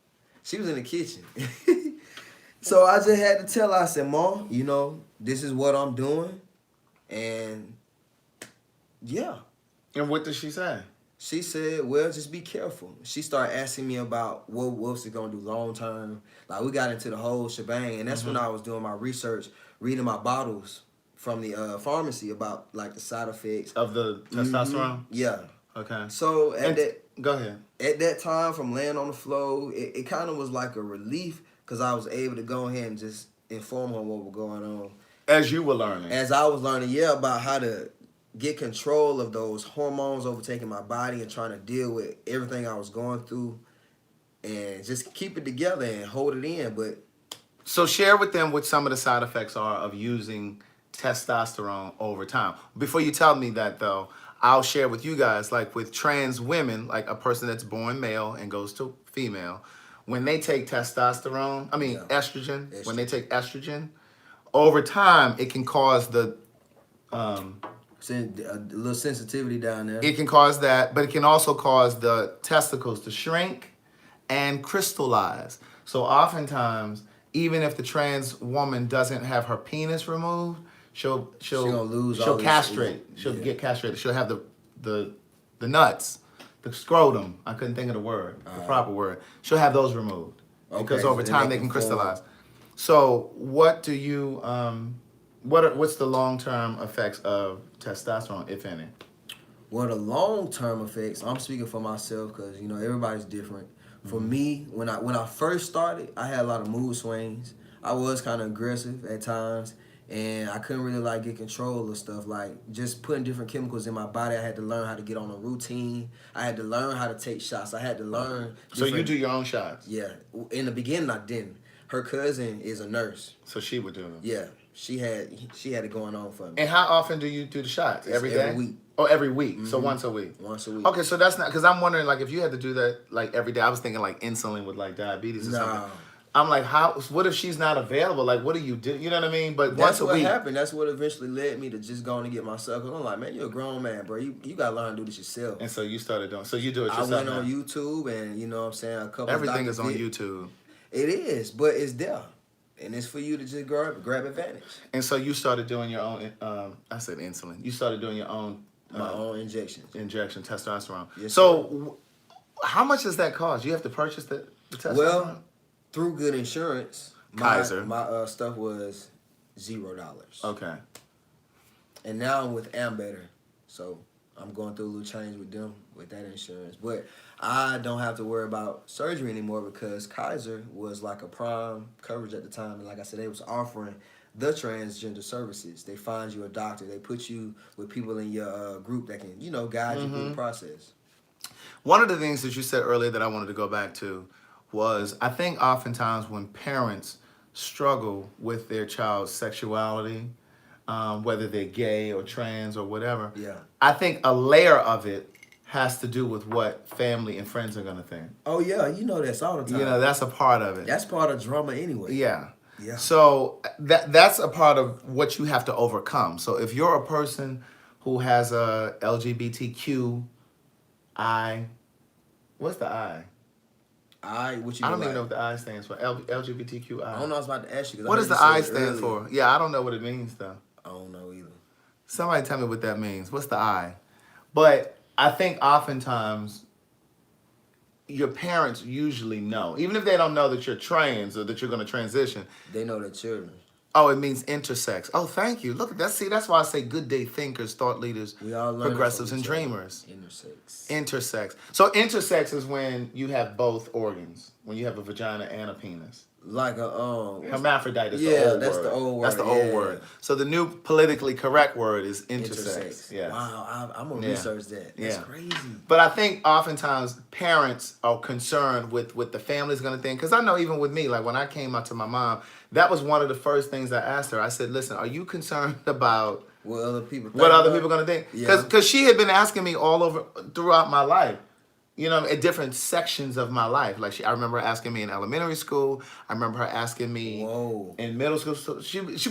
She was in the kitchen. So I just had to tell her, I said, Mom, you know, this is what I'm doing. And yeah. And what did she say? She said, well, just be careful. She started asking me about what's it going to do long term. Like, we got into the whole shebang. And that's when I was doing my research, reading my bottles from the pharmacy about, like, the side effects. Of the testosterone? Yeah. Okay. So Go ahead. at that time, from laying on the floor, it kind of was like a relief because I was able to go ahead and just inform her what was going on. As you were learning. As I was learning, about how to get control of those hormones overtaking my body and trying to deal with everything I was going through and just keep it together and hold it in. But So share with them what some of the side effects are of using testosterone over time. Before you tell me that, though, I'll share with you guys, like with trans women, like a person that's born male and goes to female, when they take testosterone, estrogen, when they take estrogen, over time, it can cause a little sensitivity down there. It can cause that, but it can also cause the testicles to shrink and crystallize. So oftentimes, even if the trans woman doesn't have her penis removed, she'll gonna lose all she'll this- castrate. She'll get castrated. She'll have the nuts, the scrotum. I couldn't think of the word, the proper word. She'll have those removed because over then time they they can can form. crystallize. So what do you what's the long-term effects of testosterone, if any? Well, the long-term effects, I'm speaking for myself because, you know, everybody's different. For me, when I first started, I had a lot of mood swings. I was kind of aggressive at times, and I couldn't really, like, get control of stuff. Like, just putting different chemicals in my body, I had to learn how to get on a routine. I had to learn how to take shots. I had to learn. So you different- do your own shots? Yeah. In the beginning, I didn't. Her cousin is a nurse. So she would do them? Yeah. She had it going on for me. And how often do you do the shots? Every day? every week. Oh, every week. So once a week. Once a week. Okay, so that's not, because I'm wondering, like, if you had to do that like every day, I was thinking like insulin with like diabetes or No. something. I'm like, what if she's not available? Like, what do you do? You know what I mean? But That's once a what week. happened. That's what eventually led me to just going to get myself. Cause I'm like, man, you're a grown man, bro. You got to learn to do this yourself. And so you started doing, so you do it I yourself went now. on YouTube and, you know what I'm saying, a couple Everything doctors is on did- YouTube. It is, but it's there. And it's for you to just grab advantage. And so you started doing your own, I said insulin. You started doing your own My own injections. injection, testosterone. Yes, So how much does that cost? You have to purchase the testosterone? Well, through good insurance, Kaiser. my stuff was $0. Okay. And now I'm with Ambetter. So I'm going through a little change with them with that insurance. But I don't have to worry about surgery anymore because Kaiser was like a prime coverage at the time. And like I said, they was offering the transgender services. They find you a doctor. They put you with people in your group that can, you know, guide you through the process. One of the things that you said earlier that I wanted to go back to was I think oftentimes when parents struggle with their child's sexuality, whether they're gay or trans or whatever, Yeah. I think a layer of it has to do with what family and friends are going to think. Oh, yeah. You know that's all the time. You know, that's a part of it. That's part of drama anyway. Yeah. Yeah. So that's a part of what you have to overcome. So if you're a person who has a LGBTQI, what's the I? What you I mean, don't even like, know what the I stands for. LGBTQI. I don't know. I was about to ask you. 'Cause I What heard does you the say I it stand earlier. for? Yeah, I don't know what it means though. I don't know either. Somebody tell me what that means. What's the I? But I think oftentimes your parents usually know, even if they don't know that you're trans or that you're going to transition. They know their children. Oh, it means intersex. Oh, thank you. Look, that's why I say good day thinkers, thought leaders, We all learn progressives, from and each other. dreamers. Intersex. Intersex. So intersex is when you have both organs, when you have a vagina and a penis. Like a Hermaphrodite is the yeah, old that's word. the old word. That's the old word. So the new politically correct word is intersex. Intersex. Yes. Wow, I'm gonna Yeah. research that. That's Yeah. crazy. But I think oftentimes parents are concerned with what the family's gonna think. Because I know even with me, like when I came out to my mom, that was one of the first things I asked her. I said, "Listen, are you concerned about What other people? what other people gonna think?" Yeah. Because she had been asking me all over throughout my life. You know, at different sections of my life. Like I remember her asking me in elementary school. I remember her asking me Whoa. in middle school. So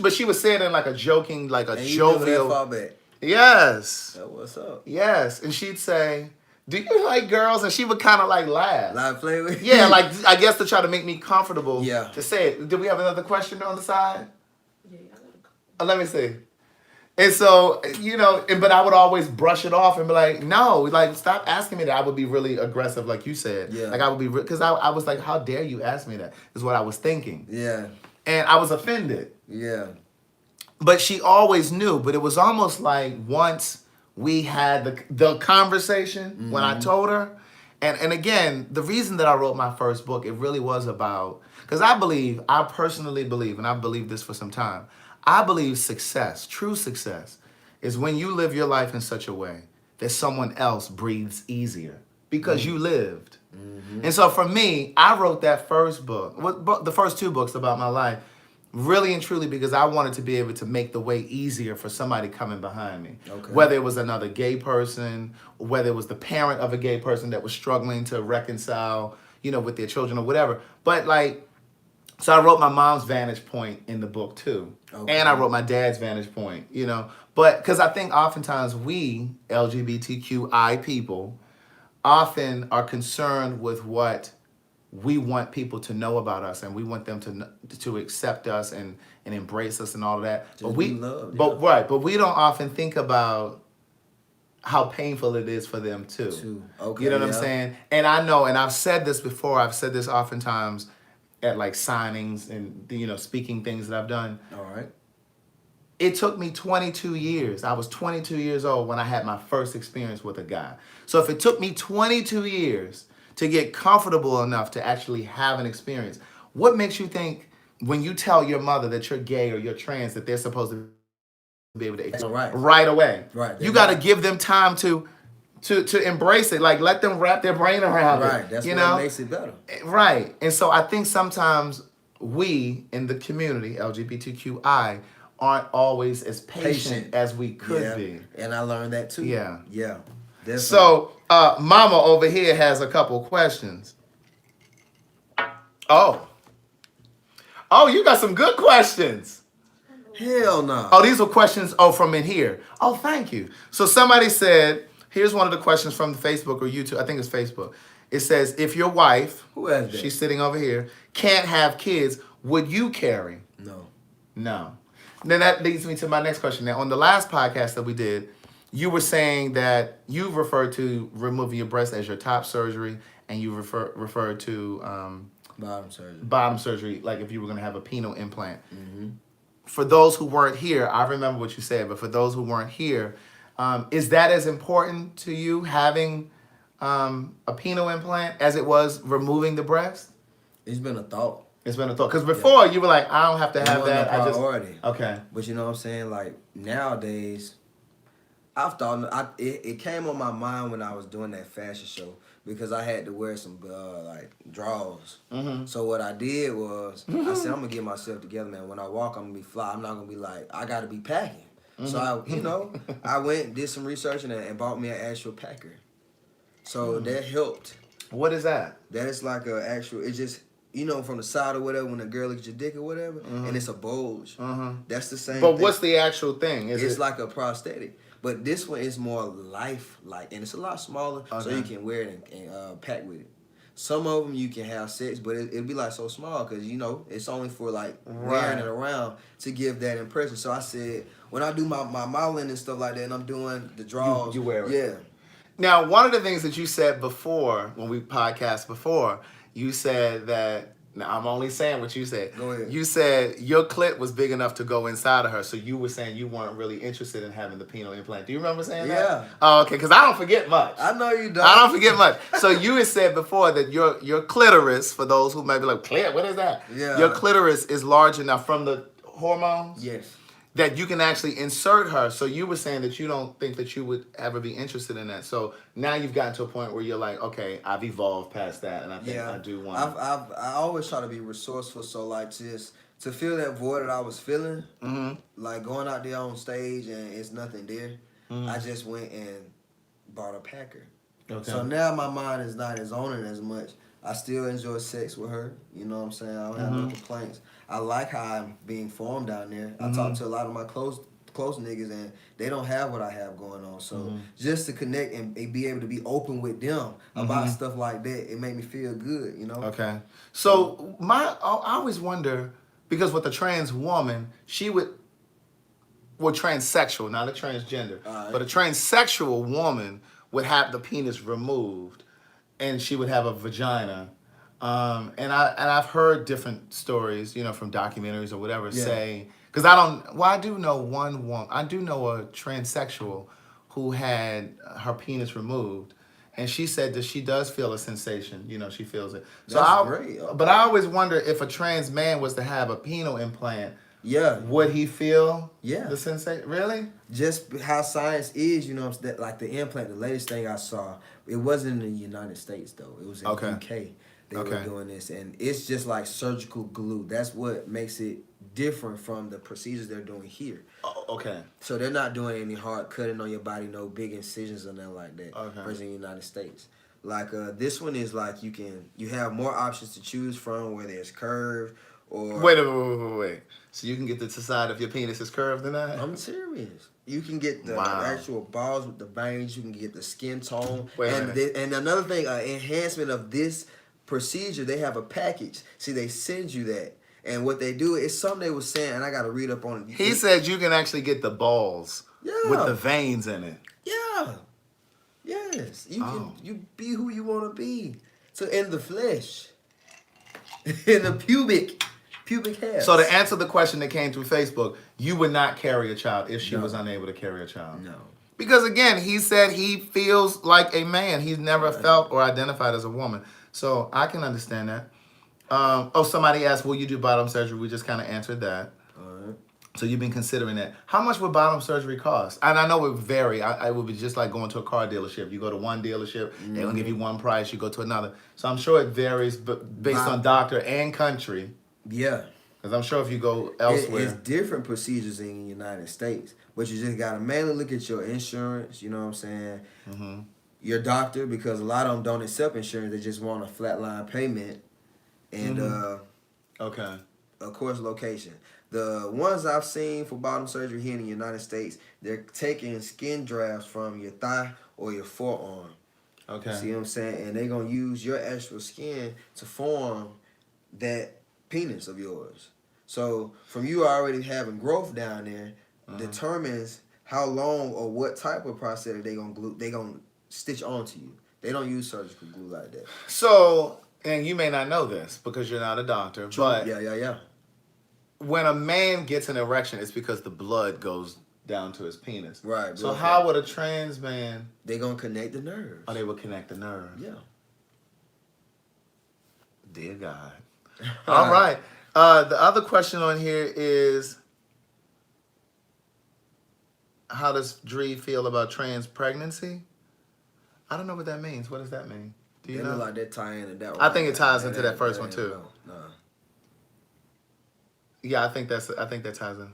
but she was saying it in like a joking, like a And you remember that jovial. far back? Yes. So what's up? Yes. And she'd say, "Do you like girls?" And she would kind of like laugh. Live play with? Yeah, like I guess to try to make me comfortable. Yeah. To say it. Do we have another question on the side? Let me see. And so, you know, but I would always brush it off and be like, no, like, stop asking me that. I would be really aggressive, like you said. Yeah. Like, I would be, because I was like, how dare you ask me that, is what I was thinking. Yeah. And I was offended. Yeah. But she always knew. But it was almost like once we had the conversation, when I told her, and again, the reason that I wrote my first book, it really was about, because I personally believe, and I've believed this for some time, I believe success, true success, is when you live your life in such a way that someone else breathes easier because you lived. And so for me, I wrote that first book, the first two books about my life, really and truly because I wanted to be able to make the way easier for somebody coming behind me. Okay. Whether it was another gay person, or whether it was the parent of a gay person that was struggling to reconcile, you know, with their children or whatever. But like, so I wrote my mom's vantage point in the book too. Okay. And I wrote my dad's vantage point, you know. But because I think oftentimes we, LGBTQI people, often are concerned with what we want people to know about us, and we want them to accept us and embrace us and all of that. Just be loved, but we don't often think about how painful it is for them too. Okay, You know what I'm yeah. saying? And I know, and I've said this before, I've said this oftentimes at like signings and, you know, speaking things that I've done. All right. It took me 22 years. I was 22 years old when I had my first experience with a guy. So if it took me 22 years to get comfortable enough to actually have an experience, what makes you think when you tell your mother that you're gay or you're trans that they're supposed to be able to right away? Right. You got to give them time to embrace it. Like, let them wrap their brain around it. Right. That's you what know? makes it better. Right. And so I think sometimes we in the community, LGBTQI, aren't always as patient as we could be. And I learned that too. Yeah. Yeah. Definitely. So, Mama over here has a couple questions. Oh, you got some good questions. Hell no. Oh, these were questions, from in here. Oh, thank you. So somebody said, here's one of the questions from the Facebook or YouTube. I think it's Facebook. It says, if your wife, Who has that? she's sitting over here, can't have kids, would you carry? No. No. Then that leads me to my next question. Now, on the last podcast that we did, you were saying that you referred to removing your breast as your top surgery, and you referred to Bottom surgery. like if you were going to have a penile implant. Mm-hmm. For those who weren't here, I remember what you said, but for those who weren't here, is that as important to you, having a penile implant, as it was removing the breast? It's been a thought. It's been a thought. Because before, you were like, I don't have to It have wasn't that. a priority. Okay. But you know what I'm saying? Like, nowadays, I've thought, it came on my mind when I was doing that fashion show because I had to wear some, like, drawers. Mm-hmm. So what I did was, I said, I'm going to get myself together, man. When I walk, I'm going to be fly. I'm not going to be like, I got to be packing. Mm-hmm. So, I went, did some research and bought me an actual packer. So that helped. What is that? That is like an actual, it's just, from the side or whatever, when a girl looks at your dick or whatever, and it's a bulge. That's the same But thing. what's the actual thing? It's like a prosthetic. But this one is more lifelike, and it's a lot smaller, so you can wear it and pack with it. Some of them you can have sex, but it'll be like so small because it's only for like wearing it around to give that impression. So I said when I do my modeling and stuff like that, and I'm doing the draws, You wear it. yeah. Now, one of the things that you said before, when we podcast before, you said that, now I'm only saying what you said. Go ahead. You said your clit was big enough to go inside of her, so you were saying you weren't really interested in having the penile implant. Do you remember saying that? Yeah. Oh, okay, because I don't forget much. I know you don't. I don't forget much. So you had said before that your clitoris, for those who may be like, clit, what is that? Yeah. Your clitoris is large enough from the hormones? Yes. That you can actually insert her. So you were saying that you don't think that you would ever be interested in that. So now you've gotten to a point where you're like, okay, I've evolved past that, and I think I do want. I always try to be resourceful. So like just to fill that void that I was feeling, like going out there on stage and it's nothing there. I just went and bought a packer. Okay. So now my mind is not as on it as much. I still enjoy sex with her. You know what I'm saying? I don't have no complaints. I like how I'm being formed down there. I talk to a lot of my close niggas and they don't have what I have going on. So just to connect and be able to be open with them about stuff like that, it made me feel good, Okay. So I always wonder, because with a trans woman, she would, well, transsexual, not a transgender, but a transsexual woman would have the penis removed, and she would have a vagina. And I've heard different stories, from documentaries or whatever, say, because I do know one woman, I do know a transsexual who had her penis removed, and she said that she does feel a sensation, she feels it. So That's great. Okay. But I always wonder if a trans man was to have a penile implant, would he feel the sensation? Really? Just how science is, that like the implant, the latest thing I saw, it wasn't in the United States though. It was in the UK. They were doing this, and it's just like surgical glue. That's what makes it different from the procedures they're doing here. Oh, okay. So they're not doing any hard cutting on your body, no big incisions or nothing like that. Okay. Versus in the United States. Like this one is like you have more options to choose from, whether it's curved or. Wait. So you can get to decide if your penis is curved or not? I'm serious. You can get the actual balls with the veins. You can get the skin tone. And another thing, enhancement of this procedure, they have a package. See, they send you that. And what they do is something they was saying, and I got to read up on it. He said you can actually get the balls with the veins in it. Yeah. Yes. You be who you want to be. So in the flesh. In the pubic hair. So to answer the question that came through Facebook, you would not carry a child if she was unable to carry a child. No. Because again, he said he feels like a man. He's never felt or identified as a woman. So I can understand that. Somebody asked, will you do bottom surgery? We just kind of answered that. All right. So you've been considering that. How much would bottom surgery cost? And I know it would vary. It would be just like going to a car dealership. You go to one dealership, they're going to give you one price. You go to another. So I'm sure it varies based on doctor and country. Yeah. Because I'm sure if you go elsewhere. It's different procedures in the United States. But you just got to mainly look at your insurance, you know what I'm saying? Your doctor, because a lot of them don't accept insurance. They just want a flatline payment. And, of course, location. The ones I've seen for bottom surgery here in the United States, they're taking skin drafts from your thigh or your forearm. Okay. See what I'm saying? And they're going to use your actual skin to form that penis of yours. So from you already having growth down there determines how long or what type of prosthetic they gonna stitch onto you. They don't use surgical glue like that. So, and you may not know this because you're not a doctor, but yeah. When a man gets an erection, it's because the blood goes down to his penis. Right. So how would a trans man? They gonna connect the nerves. Oh, they would connect the nerves. Yeah. Dear God. All right. The other question on here is, how does Dree feel about trans pregnancy? I don't know what that means. What does that mean? Do you know? Like that tie into that one. I think it ties into that first one too. No. Yeah, I think that ties in.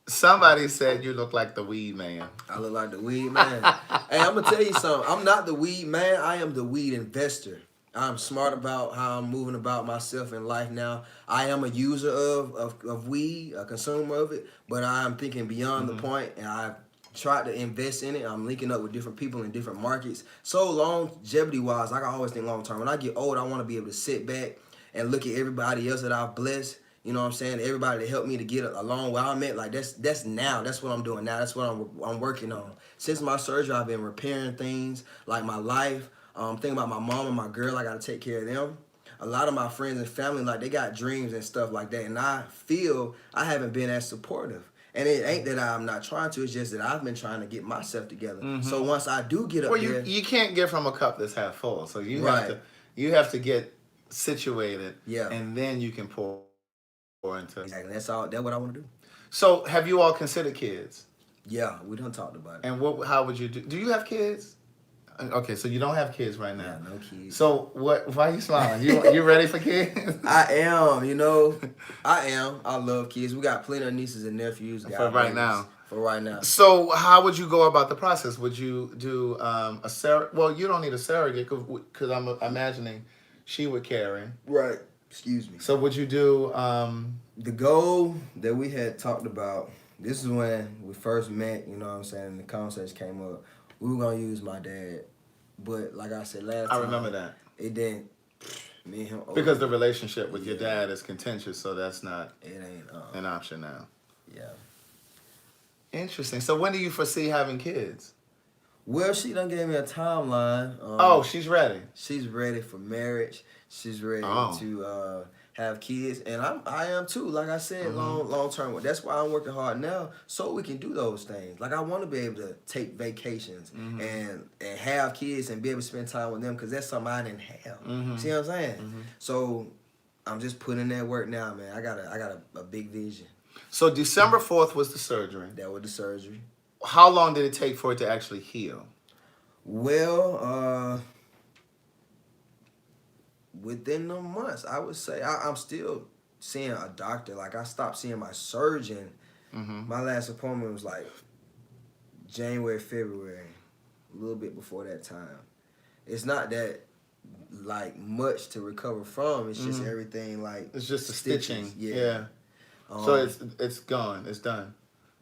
Somebody said you look like the weed man. I look like the weed man. Hey, I'm gonna tell you something. I'm not the weed man. I am the weed investor. I'm smart about how I'm moving about myself in life now. I am a user of weed, a consumer of it, but I'm thinking beyond the point, and tried to invest in it. I'm linking up with different people in different markets. So longevity wise, like I always think long term. When I get old, I want to be able to sit back and look at everybody else that I've blessed. You know what I'm saying? Everybody that helped me to get along where I'm at. Like that's now. That's what I'm doing now. That's what I'm working on. Since my surgery, I've been repairing things like my life. Thinking about my mom and my girl. I got to take care of them. A lot of my friends and family, like they got dreams and stuff like that, and I feel I haven't been as supportive. And it ain't that I'm not trying to; it's just that I've been trying to get myself together. So once I do get up there, you can't get from a cup that's half full. So right, you have to get situated, yeah, and then you can pour into. exactly. That's all. That's what I want to do. So have you all considered kids? Yeah, we done talked about it. And how would you do? Do you have kids? Okay, so you don't have kids right now. Yeah, no kids. So what? Why are you smiling? You ready for kids? I am. You know, I am. I love kids. We got plenty of nieces and nephews. For right now. For right now. So how would you go about the process? Would you do a surrogate? Well, you don't need a surrogate because I'm imagining she would carry. Right. Excuse me. So would you do? The goal that we had talked about. This is when we first met. You know what I'm saying? And the conversation came up. We were gonna use my dad, but like I said last time, I remember that. It didn't. Me and him. Because the relationship with your dad is contentious, so that's not. It ain't an option now. Yeah. Interesting. So when do you foresee having kids? Well, she done gave me a timeline. She's ready. She's ready for marriage. She's ready to have kids, and I am too. Like I said, long term. That's why I'm working hard now, so we can do those things. Like I want to be able to take vacations and have kids and be able to spend time with them because that's something I didn't have. See what I'm saying? So I'm just putting in that work now, man. I got a big vision. So December 4th was the surgery. That was the surgery. How long did it take for it to actually heal? Well, within the months, I would say I'm still seeing a doctor. Like I stopped seeing my surgeon. My last appointment was like January, February, a little bit before that time. It's not that like much to recover from. It's just everything like it's just the stitching. Yeah. So it's gone. It's done.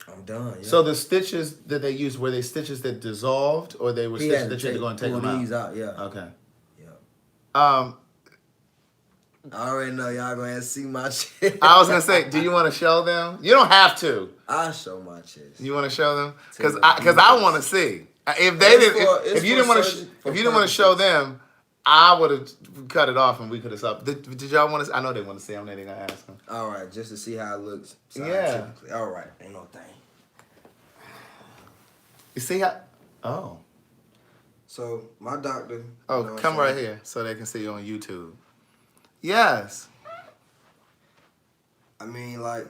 I'm done. Yeah. So the stitches that they used, were they stitches that dissolved, or they were stitches that you had to go and take them out? These out. Yeah. Okay. Yeah. I already know y'all gonna have to see my chest. I was gonna say, do you want to show them? You don't have to. I'll show my chest. You want to show them? Because I want to see. If you didn't want to show them, I would have cut it off and we could have stopped. Did y'all want to? I know they want to see. I'm not even gonna ask them. All right, just to see how it looks. Yeah. All right, ain't no thing. You see how? Oh. So my doctor. Oh, you know come right here so they can see you on YouTube. Yes. I mean, like,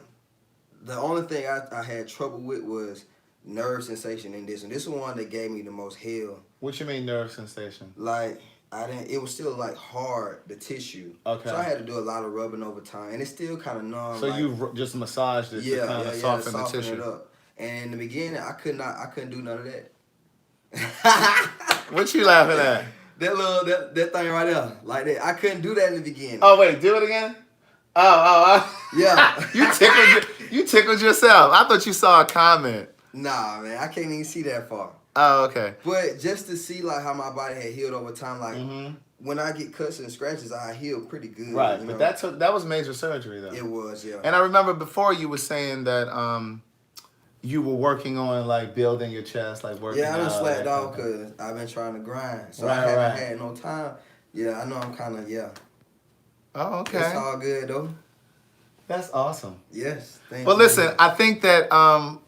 the only thing I had trouble with was nerve sensation in this, and this is one that gave me the most hell. What you mean nerve sensation? Like, it was still like hard, the tissue. Okay. So I had to do a lot of rubbing over time, and it's still kind of numb. So like, you just massaged it to kind of soften the tissue. It up. And in the beginning, I couldn't do none of that. What you laughing at? That thing right there, like that. I couldn't do that in the beginning. Oh wait, do it again. Oh. Yeah. You tickled yourself. I thought you saw a comment. Nah, man, I can't even see that far. Oh, okay. But just to see like how my body had healed over time, like when I get cuts and scratches, I heal pretty good. Right, you but know? that was major surgery though. It was, yeah. And I remember before you were saying that you were working on like building your chest, like working. Yeah, I done slacked off because I've been trying to grind, so I haven't had no time. Yeah, I know I'm kind of Oh, okay. It's all good though. That's awesome. Yes. Well, listen, I think that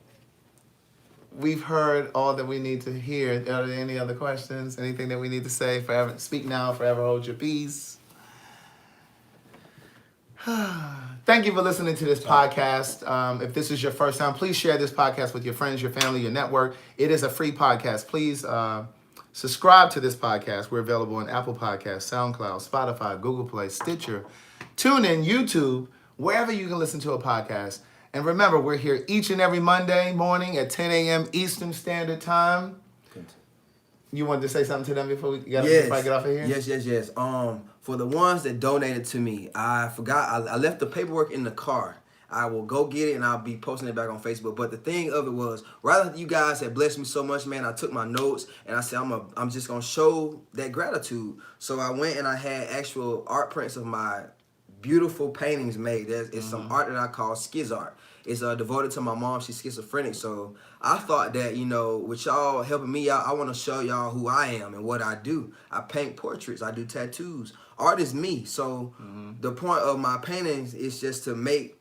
we've heard all that we need to hear. Are there any other questions? Anything that we need to say? Forever speak now, forever hold your peace. Thank you for listening to this podcast. If this is your first time, please share this podcast with your friends, your family, your network. It is a free podcast. Please subscribe to this podcast. We're available on Apple Podcasts, SoundCloud, Spotify, Google Play, Stitcher, TuneIn, YouTube, wherever you can listen to a podcast. And remember, we're here each and every Monday morning at 10 a.m. Eastern Standard Time. You wanted to say something to them before before I get off of here? Yes. For the ones that donated to me, I forgot. I left the paperwork in the car. I will go get it and I'll be posting it back on Facebook. But the thing of it was, right after you guys had blessed me so much, man, I took my notes and I said I'm just gonna show that gratitude. So I went and I had actual art prints of my beautiful paintings made. It's some art that I call schiz art. It's devoted to my mom. She's schizophrenic. So I thought that, with y'all helping me out, I want to show y'all who I am and what I do. I paint portraits. I do tattoos. Art is me. So the point of my paintings is just to make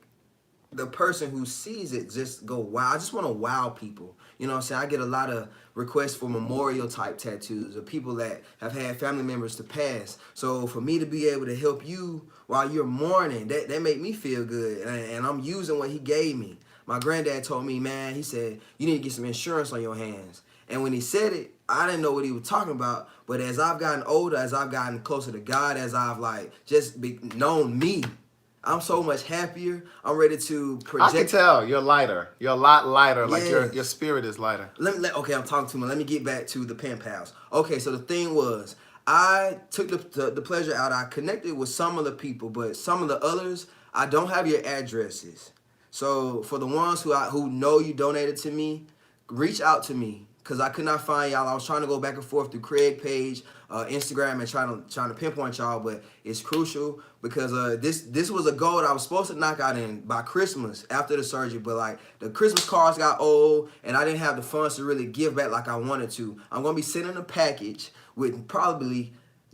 the person who sees it just go, wow. I just want to wow people. You know what I'm saying? I get a lot of requests for memorial type tattoos of people that have had family members to pass. So for me to be able to help you while you're mourning, that made me feel good. And I'm using what he gave me. My granddad told me, man, he said, you need to get some insurance on your hands. And when he said it, I didn't know what he was talking about. But as I've gotten older, as I've gotten closer to God, as I've known me, I'm so much happier. I'm ready to project. I can tell you're lighter. You're a lot lighter. Like Yes. your spirit is lighter. Okay, I'm talking too much. Let me get back to the pen pals. Okay, so the thing was, I took the pleasure out. I connected with some of the people, but some of the others, I don't have your addresses. So for the ones who know you donated to me, reach out to me. Because I could not find y'all. I was trying to go back and forth through Craig page, Instagram, and trying to pinpoint y'all, but it's crucial because this was a goal that I was supposed to knock out in by Christmas after the surgery, but like the Christmas cards got old and I didn't have the funds to really give back like I wanted to. I'm gonna be sending a package with probably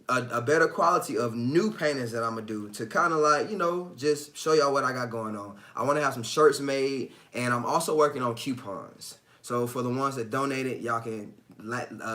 a better quality of new paintings that I'm gonna do to kind of just show y'all what I got going on. I want to have some shirts made, and I'm also working on coupons. So for the ones that donated, y'all can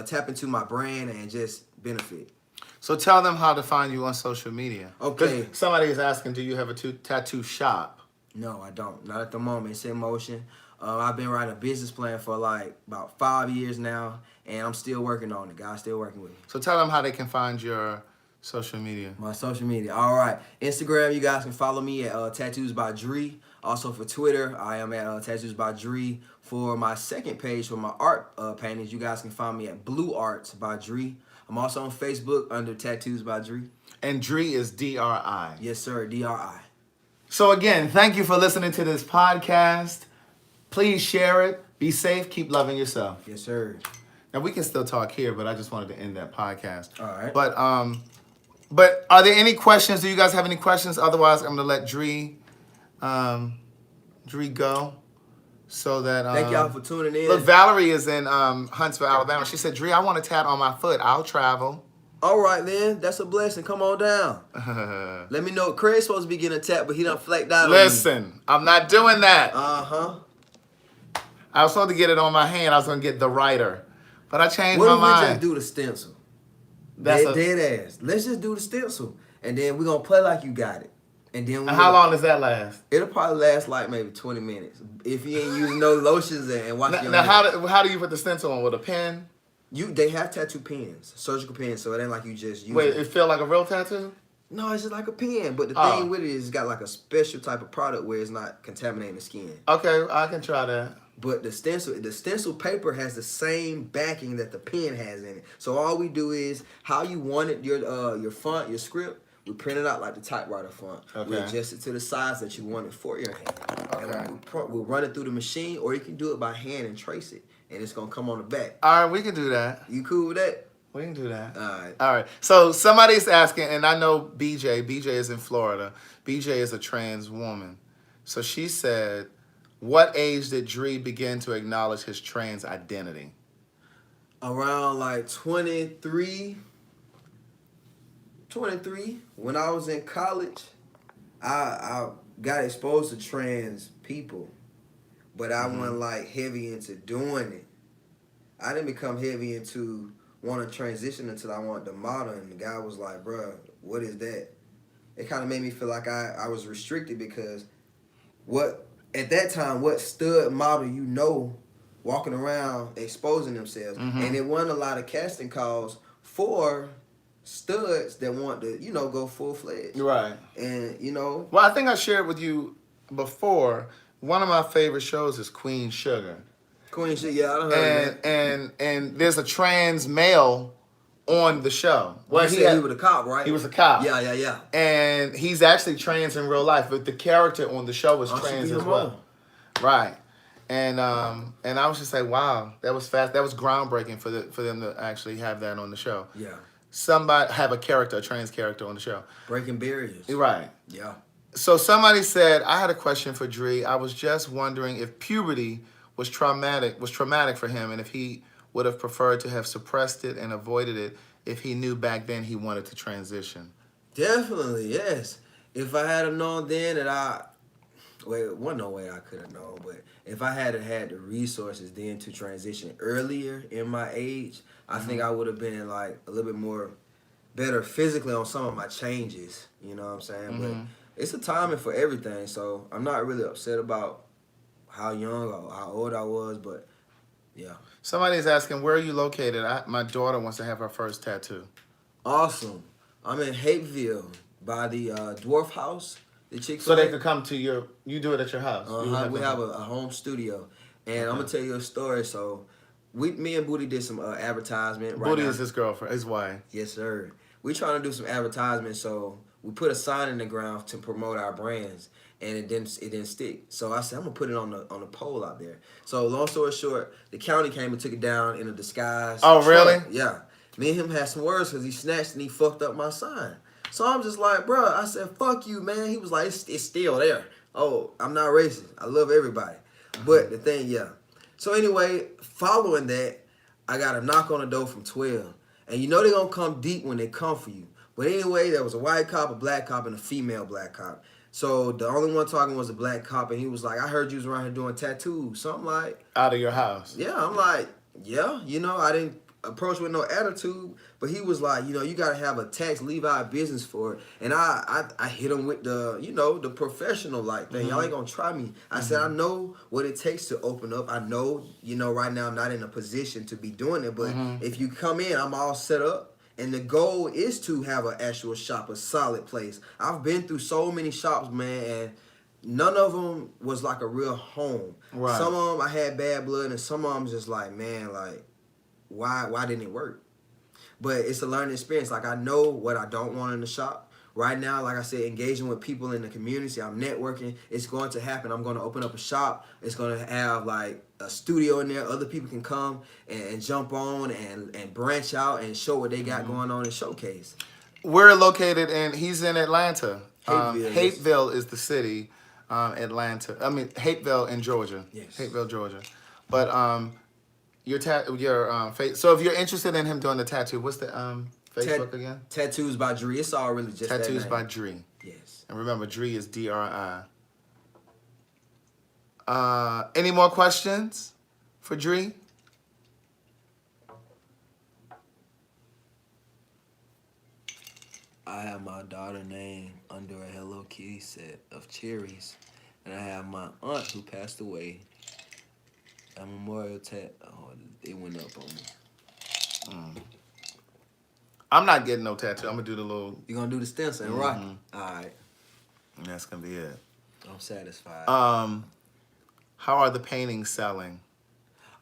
tap into my brand and just benefit. So tell them how to find you on social media. Okay. 'Cause somebody is asking, do you have a tattoo shop? No, I don't. Not at the moment. It's in motion. I've been writing a business plan for about 5 years now, and I'm still working on it. God's still working with me. So tell them how they can find your social media. My social media. All right. Instagram, you guys can follow me at Tattoos by Dree. Also for Twitter, I am at Tattoos by Dree. For my second page for my art paintings, you guys can find me at Blue Arts by Dree. I'm also on Facebook under Tattoos by Dree. And Dree is DRI. Yes, sir. DRI. So again, thank you for listening to this podcast. Please share it. Be safe. Keep loving yourself. Yes, sir. Now we can still talk here, but I just wanted to end that podcast. All right. But are there any questions? Do you guys have any questions? Otherwise, I'm gonna let Dree go. So that thank y'all for tuning in. Look, Valerie is in Huntsville, Alabama. She said, Dree, I want a tat on my foot. I'll travel. All right, then. That's a blessing. Come on down. Let me know. Craig's supposed to be getting a tap, but he done flaked out on me. Listen, I'm not doing that. Uh-huh. I was supposed to get it on my hand. I was going to get TheWriter. But I changed What my if we mind. just do the stencil? That's Dead ass. Let's just do the stencil. And then we're going to play like you got it. And then How long does that last? It'll probably last like maybe 20 minutes. If you ain't using no lotions and wash your Now hands. how do you put the stencil on? With a pen? They have tattoo pens, surgical pens, so it ain't like you just use Wait, it. it feel like a real tattoo? No, it's just like a pen. But the Oh. thing with it is it's got like a special type of product where it's not contaminating the skin. Okay, I can try that. But the stencil paper has the same backing that the pen has in it. So all we do is how you wanted your font, your script, we print it out like the TypeWriter font. We Okay. adjust it to the size that you want it for your hand. Okay. And we'll run it through the machine, or you can do it by hand and trace it, and it's gonna come on the back. All right, we can do that. You cool with that? We can do that. All right. All right. So somebody's asking, and I know BJ. BJ is in Florida. BJ is a trans woman. So she said, what age did Dree begin to acknowledge his trans identity? Around like 23. When I was in college, I got exposed to trans people, but I wasn't like heavy into doing it. I didn't become heavy into want to transition until I wanted to model, and the guy was like, bruh, what is that? It kind of made me feel like I was restricted because at that time, what stud model walking around exposing themselves. And it wasn't a lot of casting calls for studs that want to, go full-fledged. Right. And, Well, I think I shared with you before, one of my favorite shows is Queen Sugar. Queen shit, yeah, I done heard of that. And there's a trans male on the show. Well, he was a cop, right? He was a cop. Yeah. And he's actually trans in real life, but the character on the show was trans as well. Right. And I was just like, wow, that was fast. That was groundbreaking for them to actually have that on the show. Yeah. Somebody have a trans character on the show. Breaking barriers. Right. Yeah. So somebody said, I had a question for Dree. I was just wondering if puberty was traumatic for him, and if he would have preferred to have suppressed it and avoided it if he knew back then he wanted to transition. Definitely, yes. If I had known then that wasn't no way I could have known, but if I had the resources then to transition earlier in my age, I think I would have been like a little bit more better physically on some of my changes. You know what I'm saying? But it's a timing for everything, so I'm not really upset about how young or how old I was, but yeah. Somebody's asking, where are you located? My daughter wants to have her first tattoo. Awesome. I'm in Hapeville by the Dwarf House. The Chick-fil-A. So they could come to you do it at your house. We have a home studio. And I'm going to tell you a story. So me and Booty did some advertisement. Booty is his girlfriend, his wife. Yes, sir. We trying to do some advertisement, so we put a sign in the ground to promote our brands, and it didn't stick. So I said, I'm gonna put it on the pole out there. So long story short, the county came and took it down in a disguise. Oh, really? Yeah. Me and him had some words because he snatched and he fucked up my sign. So I'm just like, bro, I said, fuck you, man. He was like, it's still there. Oh, I'm not racist. I love everybody. But the thing, yeah. So anyway, following that, I got a knock on the door from 12. And you know they're going to come deep when they come for you. But anyway, there was a white cop, a black cop, and a female black cop. So the only one talking was a black cop, and he was like, I heard you was around here doing tattoos. So I'm like... Out of your house. Yeah, I'm like, yeah. You know, I didn't approach with no attitude, but he was like, you know, you got to have a tax Levi business for it. And I hit him with the, you know, the professional like thing. Y'all ain't going to try me. I said, I know what it takes to open up. I know, you know, right now I'm not in a position to be doing it, but if you come in, I'm all set up. And the goal is to have an actual shop, a solid place. I've been through so many shops, man, and none of them was like a real home. Right. Some of them I had bad blood, and some of them just like, man, like, why didn't it work? But it's a learning experience. Like, I know what I don't want in the shop. Right now, like I said, engaging with people in the community, I'm networking. It's going to happen. I'm going to open up a shop. It's going to have, like, a studio in there. Other people can come and jump on and branch out and show what they got going on and showcase. We're located he's in Atlanta. Hapeville is the city. Atlanta. I mean, Hapeville in Georgia. Yes. Hapeville, Georgia. But, so if you're interested in him doing the tattoo, what's the Facebook again? Tattoos by Dree. It's all really just Tattoos that by name. Dree. Yes. And remember, Dree is DRI. Any more questions for Dree? I have my daughter named under a Hello Kitty set of cherries, and I have my aunt who passed away. A memorial tat. Oh, it went up on me. I'm not getting no tattoo. I'm gonna do the little. You gonna do the stencil and rock? All right. And that's gonna be it. I'm satisfied. How are the paintings selling?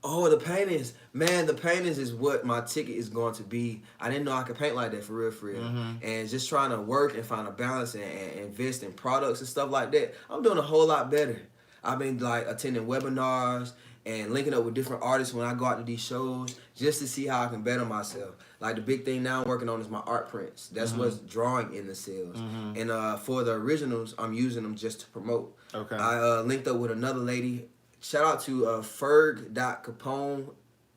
Oh, the paintings. Man, the paintings is what my ticket is going to be. I didn't know I could paint like that for real. And just trying to work and find a balance and invest in products and stuff like that, I'm doing a whole lot better. I've been like attending webinars and linking up with different artists when I go out to these shows just to see how I can better myself. Like the big thing now I'm working on is my art prints. That's what's drawing in the sales. And for the originals, I'm using them just to promote. Okay. I linked up with another lady. Shout out to Ferg.Capone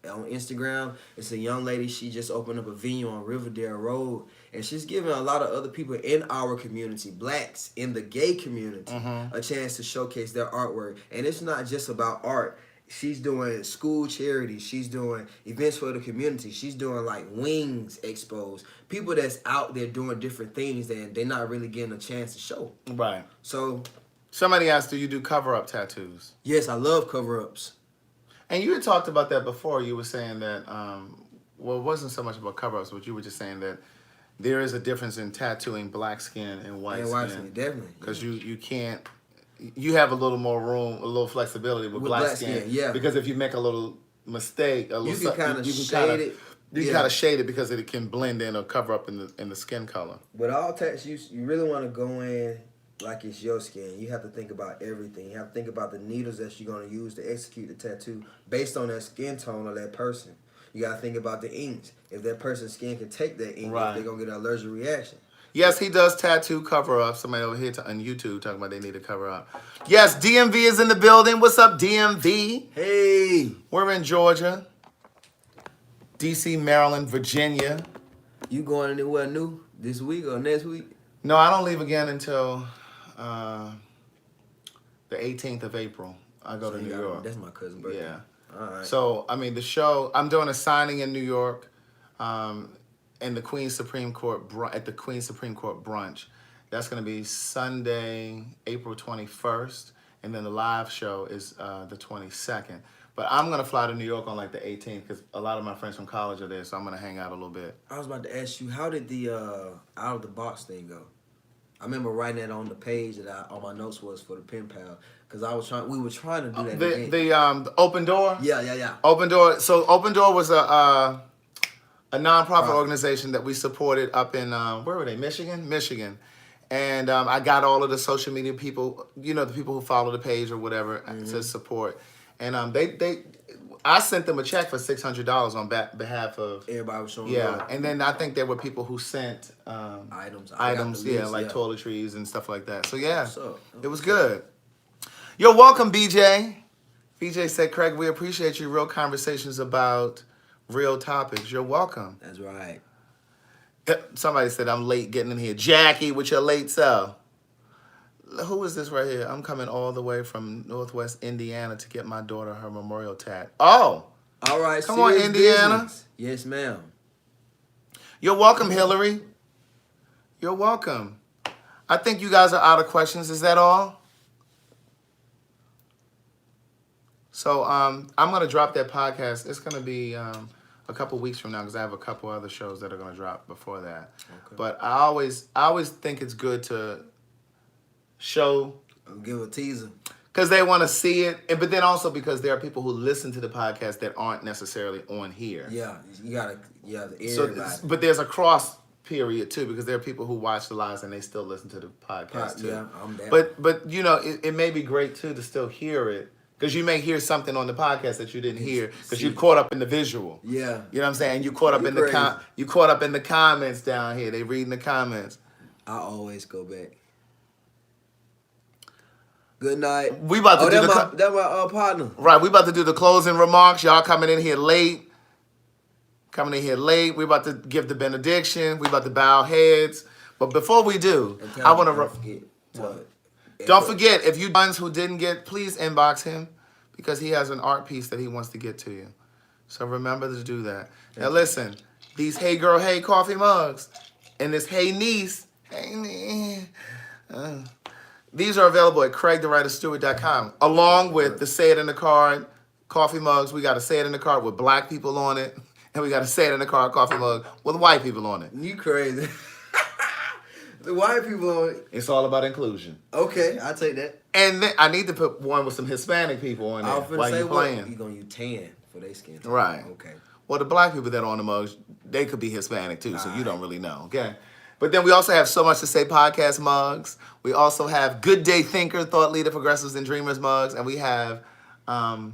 on Instagram. It's a young lady. She just opened up a venue on Riverdale Road. And she's giving a lot of other people in our community, blacks in the gay community, a chance to showcase their artwork. And it's not just about art. She's doing school charities. She's doing events for the community. She's doing like wings expos. People that's out there doing different things and they're not really getting a chance to show. Right. So somebody asked, do you do cover-up tattoos? Yes, I love cover-ups. And you had talked about that before. You were saying that, well, it wasn't so much about cover-ups, but you were just saying that there is a difference in tattooing black skin and white skin. Definitely. Because you can't, you have a little more room, a little flexibility with black skin. Yeah. Because if you make a little mistake, you can kind of shade it. You gotta shade it because it can blend in or cover up in the skin color. But all tattoos, you really want to go in like it's your skin. You have to think about everything. You have to think about the needles that you're going to use to execute the tattoo based on that skin tone of that person. You got to think about the inks. If that person's skin can take that ink, Right. they're going to get an allergic reaction. Yes, he does tattoo cover up. Somebody over here on YouTube talking about they need to cover up. Yes, DMV is in the building. What's up, DMV? Hey! We're in Georgia, DC, Maryland, Virginia. You going anywhere new this week or next week? No, I don't leave again until the 18th of April. I go to New York. That's my cousin's birthday. Yeah. All right. So, I mean, the show, I'm doing a signing in New York in the Queens Supreme Court, at the Queens Supreme Court brunch. That's going to be Sunday, April 21st. And then the live show is the 22nd. But I'm going to fly to New York on like the 18th because a lot of my friends from college are there. So I'm going to hang out a little bit. I was about to ask you, how did the out of the box thing go? I remember writing that on the page that all my notes was for the pen pal because we were trying to do that. The Open Door. Yeah. Open Door. So Open Door was a nonprofit organization that we supported up in where were they? Michigan. And I got all of the social media people, the people who follow the page or whatever, to support. And I sent them a check for $600 on behalf of everybody was showing. Yeah, and then I think there were people who sent items, like toiletries and stuff like that. So yeah, it was up? good. You're welcome, BJ. BJ said, Craig, we appreciate your real conversations about real topics. You're welcome. That's right. Somebody said I'm late getting in here. Jackie, with your late self. Who is this right here? I'm coming all the way from Northwest Indiana to get my daughter her memorial tat. Oh. All right. Come on, Indiana. Business. Yes, ma'am. You're welcome, Hillary. You're welcome. I think you guys are out of questions. Is that all? So I'm going to drop that podcast. It's going to be a couple weeks from now because I have a couple other shows that are going to drop before that. Okay. But I always think it's good to show, give a teaser, because they want to see it, but then also because there are people who listen to the podcast that aren't necessarily on here. Yeah, you gotta, everybody. So, but there's a cross period too, because there are people who watch the lives and they still listen to the podcast too. Yeah, I'm down. But it may be great too to still hear it, because you may hear something on the podcast that you didn't hear because you caught up in the visual. Yeah, you know what I'm saying. You caught up in you caught up in the comments down here. They reading the comments. I always go back. Good night. We about to do that's my partner. Right, we about to do the closing remarks. Y'all coming in here late. We about to give the benediction. We about to bow heads. But before we do, I want to don't forget, if you ones who didn't get, please inbox him because he has an art piece that he wants to get to you. So remember to do that. Now listen, these Hey Girl, Hey coffee mugs and this Hey Niece, these are available at CraigTheWriterStewart.com, along with the Say It in the Card coffee mugs. We got to Say It in the Card with black people on it, and we got to Say It in the Card coffee mug with white people on it. You crazy. The white people on it. It's all about inclusion. Okay, I'll take that. And then I need to put one with some Hispanic people on there while you're playing. You're going to use tan for their skin tone. Right. Okay. Well, the black people that are on the mugs, they could be Hispanic too, so you don't really know, okay? But then we also have So Much to Say podcast mugs. We also have Good Day Thinker, Thought Leader, Progressives, and Dreamers mugs. And we have... you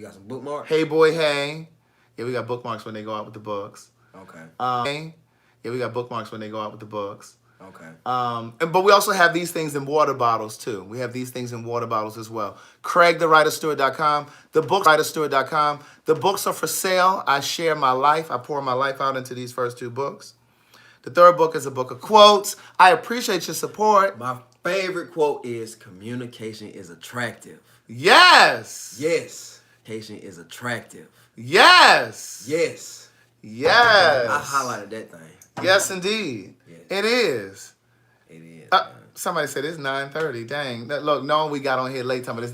got some bookmarks? Hey Boy Hey. Yeah, we got bookmarks when they go out with the books. Okay. Yeah, we got bookmarks when they go out with the books. Okay. But we also have these things in water bottles, too. We have these things in water bottles as well. CraigTheWriterStewart.com, TheBookWriterStewart.com. The books are for sale. I share my life. I pour my life out into these first two books. The third book is a book of quotes. I appreciate your support. My favorite quote is, communication is attractive. Yes. Yes. Communication is attractive. Yes. Yes. Yes. I highlighted that thing. Yes, indeed. Yes. It is. It is. Somebody said it's 9:30. Dang. Look, no one we got on here late time, but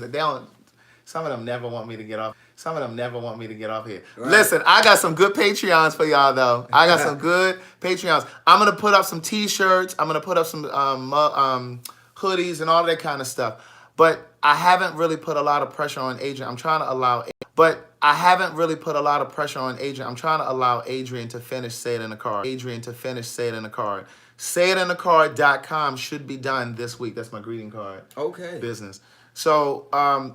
some of them never want me to get off. Some of them never want me to get off here. Right. Listen, I got some good Patreons for y'all, though. I got some good Patreons. I'm going to put up some T-shirts. I'm going to put up some hoodies and all that kind of stuff. But I haven't really put a lot of pressure on Adrian. I'm trying to allow But I haven't really put a lot of pressure on Adrian. I'm trying to allow Adrian to finish Say It in the Card. Adrian to finish Say It in the Card. SayItInTheCard.com should be done this week. That's my greeting card. Okay. Business. So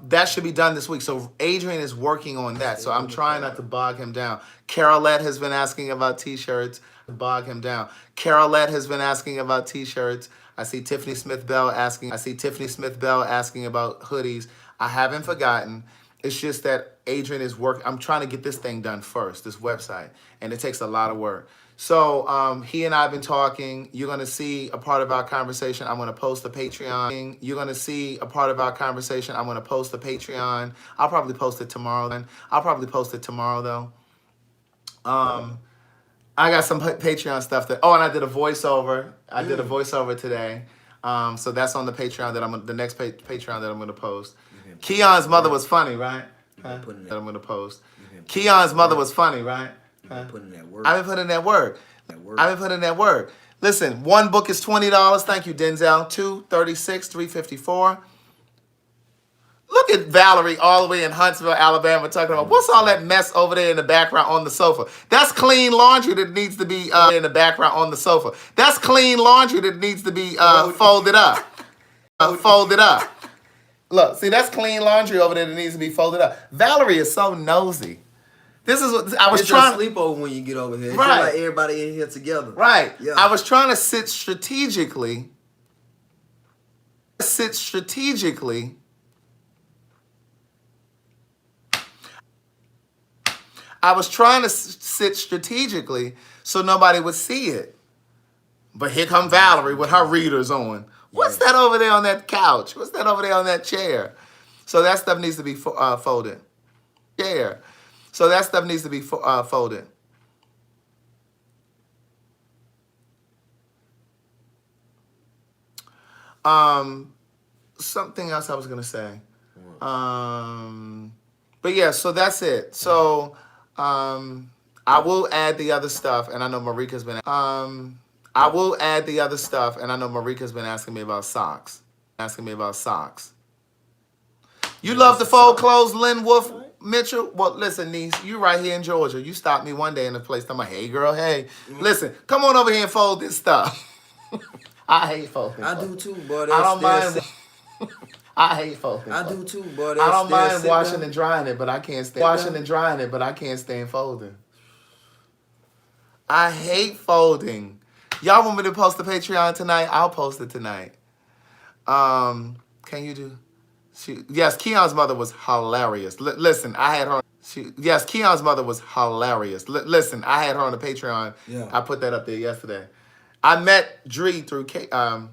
that should be done this week. So Adrian is working on that. So I'm trying not to bog him down. Carolette has been asking about T-shirts. Bog him down. Carolette has been asking about T-shirts. I see Tiffany Smith Bell asking. about hoodies. I haven't forgotten. It's just that Adrian is working. I'm trying to get this thing done first, this website, and it takes a lot of work. So he and I have been talking. You're going to see a part of our conversation. I'm going to post the Patreon. You're going to see a part of our conversation. I'm going to post the Patreon. I'll probably post it tomorrow though. I got some Patreon stuff that. Oh, and I did a voiceover. I did a voiceover today. So that's on the Patreon the next Patreon that I'm going to post. Keon's mother was funny, right? That I'm going to post. Keon's mother was funny, right? I've been putting in that work. Listen, one book is $20. Thank you, Denzel. 2, 36, 354. Look at Valerie all the way in Huntsville, Alabama, talking about what's all that mess over there in the background on the sofa. That's clean laundry that needs to be in the background on the sofa. That's clean laundry that needs to be folded up. Folded up. Look, see, that's clean laundry over there that needs to be folded up. Valerie is so nosy. This is what I was trying to sleep over when you get over here. Right. Like everybody in here together. Right. Yeah. I was trying to sit strategically. I was trying to sit strategically so nobody would see it. But here come Valerie with her readers on. What's that over there on that couch? What's that over there on that chair? So that stuff needs to be folded. Yeah. So that stuff needs to be folded. Something else I was going to say. But yeah, so that's it. So I will add the other stuff, and I know Marika's been asking me about socks. You love to fold clothes, Lynn Wolf Mitchell? Well, listen, niece, you right here in Georgia. You stopped me one day in the place. I'm like, hey, girl, hey. Listen, come on over here and fold this stuff. I hate folding. I do too, boy. I don't mind. I hate folding. I do too, boy. I don't mind washing and drying it, but I can't stand folding. I hate folding. Y'all want me to post the Patreon tonight? I'll post it tonight. Can you do? Yes, Keon's mother was hilarious. Listen, I had her. Keon's mother was hilarious. Listen, I had her on the Patreon. Yeah. I put that up there yesterday. I met Dree through Keon,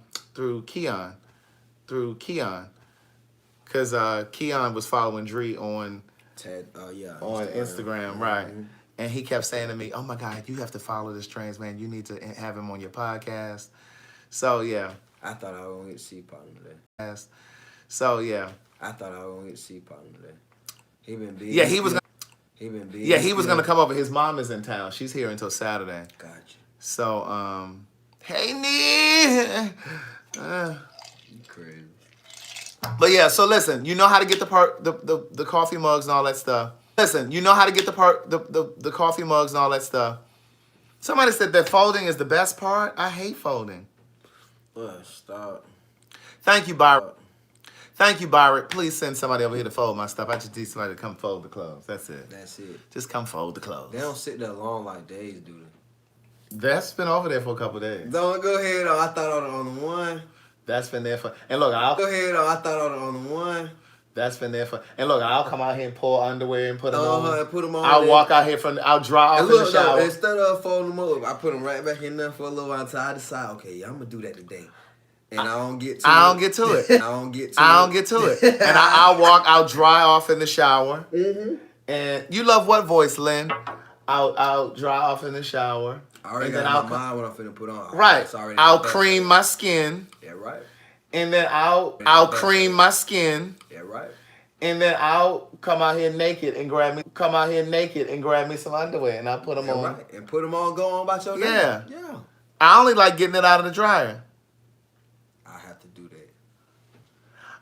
because Keon was following Dree on Instagram, right? Mm-hmm. And he kept saying to me, "Oh my God, you have to follow this trans man. You need to have him on your podcast." So yeah. I thought I was gonna get to see Problem today. So yeah. I thought I was gonna get to see Problem today. He been busy. Yeah, he was. He been busy. Yeah, he was gonna come over. His mom is in town. She's here until Saturday. Gotcha. So hey Nee. You crazy. But yeah, so listen, you know how to get the coffee mugs and all that stuff. Somebody said that folding is the best part. I hate folding. Stop. Thank you, Byron. Please send somebody over here to fold my stuff. I just need somebody to come fold the clothes. That's it. Just come fold the clothes. They don't sit there long like days, do they? That's been over there for a couple of days. Don't go ahead. I thought on the one. That's been there for. And look, I'll go ahead. I thought on the one. That's been there for. And look, I'll come out here and pull underwear and put them on. Put them on. I'll walk out here I'll dry off in the shower. Instead of folding them up, I put them right back in there for a little while until I decide, okay, I'm gonna do that today. And I don't get to it. And I'll dry off in the shower. Mm-hmm. And you love what voice, Lynn? I'll dry off in the shower. I already got my mind what I'm finna put on. Right. I'll cream my skin. Yeah, right. And then I'll cream my skin. Yeah, right. And then I'll come out here naked and grab me some underwear and I'll put them on. Right. And put them on, go on about your day. Yeah. Yeah. I only like getting it out of the dryer. I have to do that.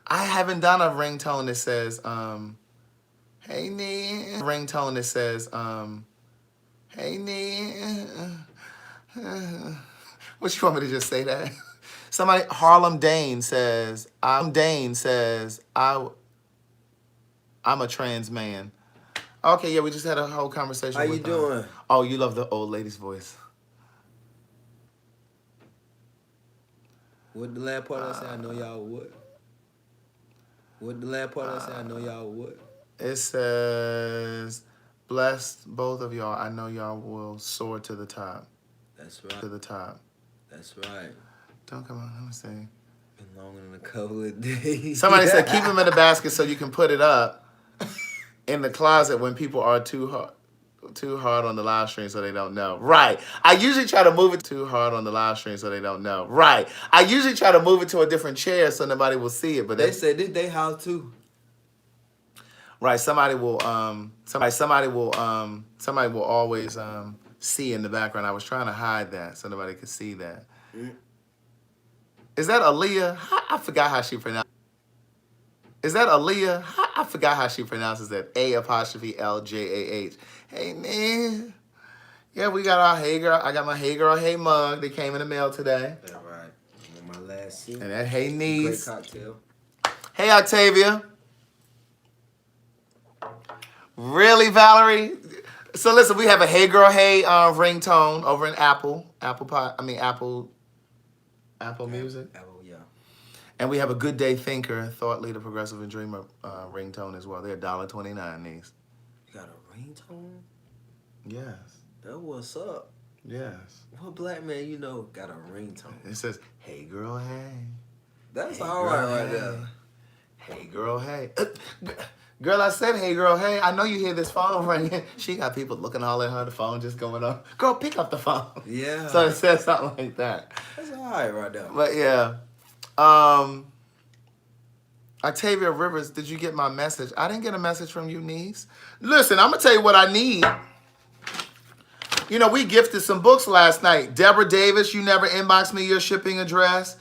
I haven't done a ringtone that says, Hey, Nia. Ringtone that says, hey, Nia. What you want me to just say that? Somebody, Harlem Dane says, I'm a trans man. Okay, yeah, we just had a whole conversation How with you doing? Oh, you love the old lady's voice. What the last part I say? I know y'all would. What the last part I say? I know y'all would. It says, bless both of y'all. I know y'all will soar to the top. That's right. To the top. That's right. Don't come on, let me see. Been longer than a couple of days. Somebody said keep them in the basket so you can put it up in the closet when people are too hard on the live stream so they don't know. Right. I usually try to move it too hard on the live stream so they don't know. Right. I usually try to move it to a different chair so nobody will see it. But they said this they house too. Right. Somebody will always see in the background. I was trying to hide that so nobody could see that. Is that Aaliyah? I forgot how she pronounced. Is that Aaliyah? I forgot how she pronounces that. A''LJAH. Hey, man. Yeah, we got our Hey Girl. I got my Hey Girl, Hey mug. They came in the mail today. All right. I'm on my last sip. And that Hey Niece. Great cocktail. Hey, Octavia. Really, Valerie? So listen, we have a Hey Girl, Hey ringtone over in Apple Music. Apple, yeah. And we have a Good Day Thinker, Thought Leader, Progressive, and Dreamer ringtone as well. They're $1.29 these. You got a ringtone? Yes. That what's up? Yes. What black man you know got a ringtone? It says, hey girl, hey. That's Hey, all girl, right right hey. there. Hey girl, hey. Girl, I said, hey girl, hey. I know you hear this phone ringing. She got people looking all at her, the phone just going off. Girl, pick up the phone. Yeah. So it says something like that. That's all right there. But yeah. Octavia Rivers, did you get my message? I didn't get a message from you, niece. Listen, I'm going to tell you what I need. You know, we gifted some books last night. Deborah Davis, you never inboxed me your shipping address.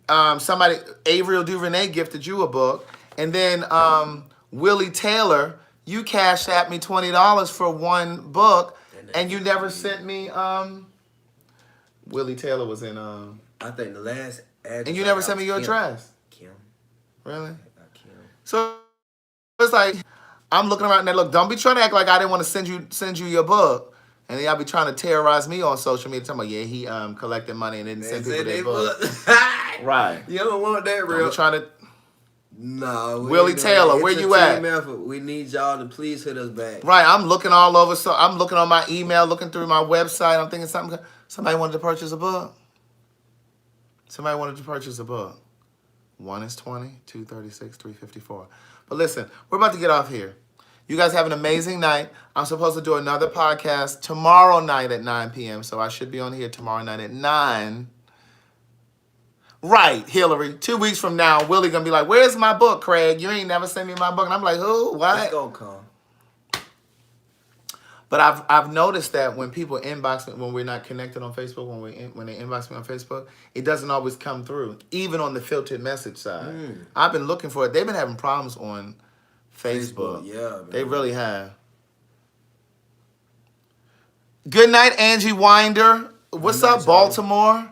Somebody, Avriel DuVernay, gifted you a book. And then Willie Taylor, you cashed at me $20 for one book. And you never sent me, Willie Taylor was in, I think the last address. and you never sent me your address. Kim. Really? Kim. So it's like, I'm looking around and look, don't be trying to act like I didn't want to send you your book. And then y'all be trying to terrorize me on social media, talking about, yeah, he collected money and didn't send people their book. Right. You don't want that, real. We trying to. No. Willie Taylor, where you at? Effort. We need y'all to please hit us back. Right. I'm looking all over. So I'm looking on my email, looking through my website. I'm thinking somebody wanted to purchase a book. Somebody wanted to purchase a book. 1 is 20, 2 36, 3 54. But listen, we're about to get off here. You guys have an amazing night. I'm supposed to do another podcast tomorrow night at 9 p.m. So I should be on here tomorrow night at 9. Right, Hillary. 2 weeks from now, Willie gonna be like, where's my book, Craig? You ain't never sent me my book. And I'm like, who? What? It's gonna come. But I've noticed that when people inbox me, when we're not connected on Facebook, when they inbox me on Facebook, it doesn't always come through, even on the filtered message side. I've been looking for it. They've been having problems on Facebook. Yeah, man. They really have. Good night, Angie Winder. What's up, Baltimore?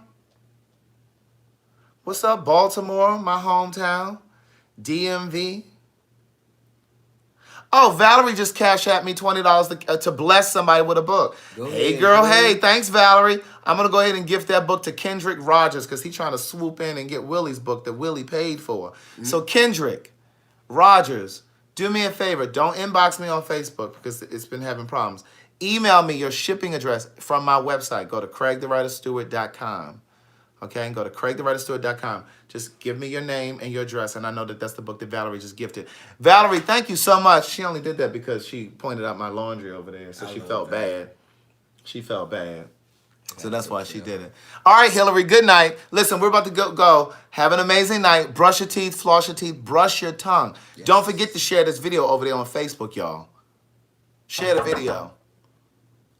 What's up, Baltimore, my hometown? DMV. Oh, Valerie just cashed at me $20 to bless somebody with a book. Hey, girl, hey, thanks, Valerie. I'm going to go ahead and gift that book to Kendrick Rogers because he's trying to swoop in and get Willie's book that Willie paid for. So, Kendrick Rogers, do me a favor. Don't inbox me on Facebook because it's been having problems. Email me your shipping address from my website. Go to CraigTheWriterStewart.com. Okay, and go to CraigTheWriterStewart.com. Just give me your name and your address, and I know that that's the book that Valerie just gifted. Valerie, thank you so much. She only did that because she pointed out my laundry over there, so she felt bad. She felt bad. So that's why she did it. All right, Hillary, good night. Listen, we're about to go. Have an amazing night. Brush your teeth, floss your teeth, brush your tongue. Yes. Don't forget to share this video over there on Facebook, y'all. Share the video.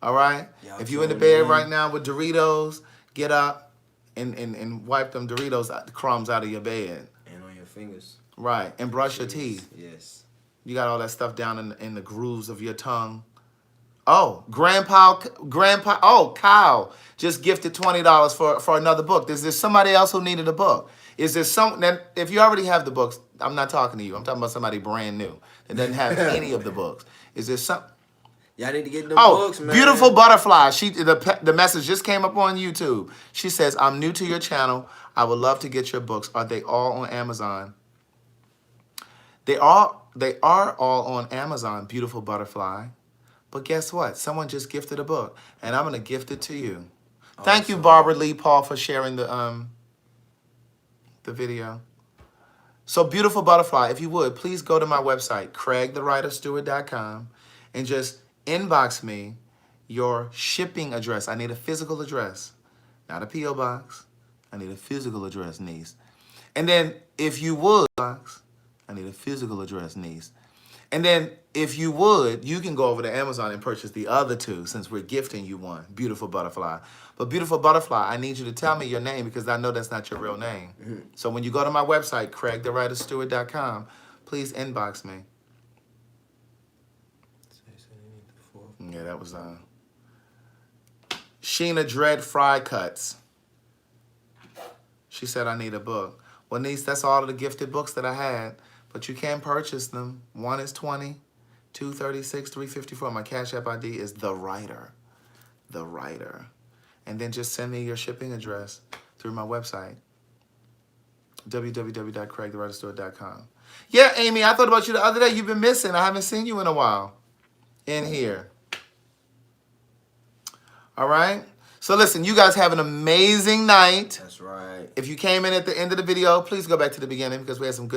All right? If you're in the bed right now with Doritos, get up. And wipe them Doritos crumbs out of your bed. And on your fingers. Right. And brush your teeth. Yes. You got all that stuff down in the grooves of your tongue. Oh, Grandpa, oh, Kyle just gifted $20 for another book. Is there somebody else who needed a book? Is there some, that if you already have the books, I'm not talking to you. I'm talking about somebody brand new that doesn't have any of the books. Is there some? Y'all need to get them Oh, books, man. Beautiful Butterfly. The message just came up on YouTube. She says, I'm new to your channel. I would love to get your books. Are they all on Amazon? They are all on Amazon, Beautiful Butterfly. But guess what? Someone just gifted a book, and I'm gonna gift it to you. Awesome. Thank you, Barbara Lee Paul, for sharing the video. So Beautiful Butterfly, if you would, please go to my website, CraigTheWriterStewart.com, and just inbox me your shipping address. I need a physical address, not a P.O. box. I need a physical address, niece. And then if you would, I need a physical address, niece. And then if you would, you can go over to Amazon and purchase the other two since we're gifting you one, Beautiful Butterfly. But Beautiful Butterfly, I need you to tell me your name because I know that's not your real name. Mm-hmm. So when you go to my website, CraigTheWriterStewart.com, please inbox me. Yeah, that was Sheena Dread Fry Cuts. She said I need a book. Well, niece, that's all of the gifted books that I had. But you can purchase them. One is $20, $236, $354. My Cash App ID is TheWriter. TheWriter. And then just send me your shipping address through my website, www.CraigTheWriterStewart.com. Yeah, Amy, I thought about you the other day. You've been missing. I haven't seen you in a while in here. All right? So listen, you guys have an amazing night. That's right. If you came in at the end of the video, please go back to the beginning because we had some good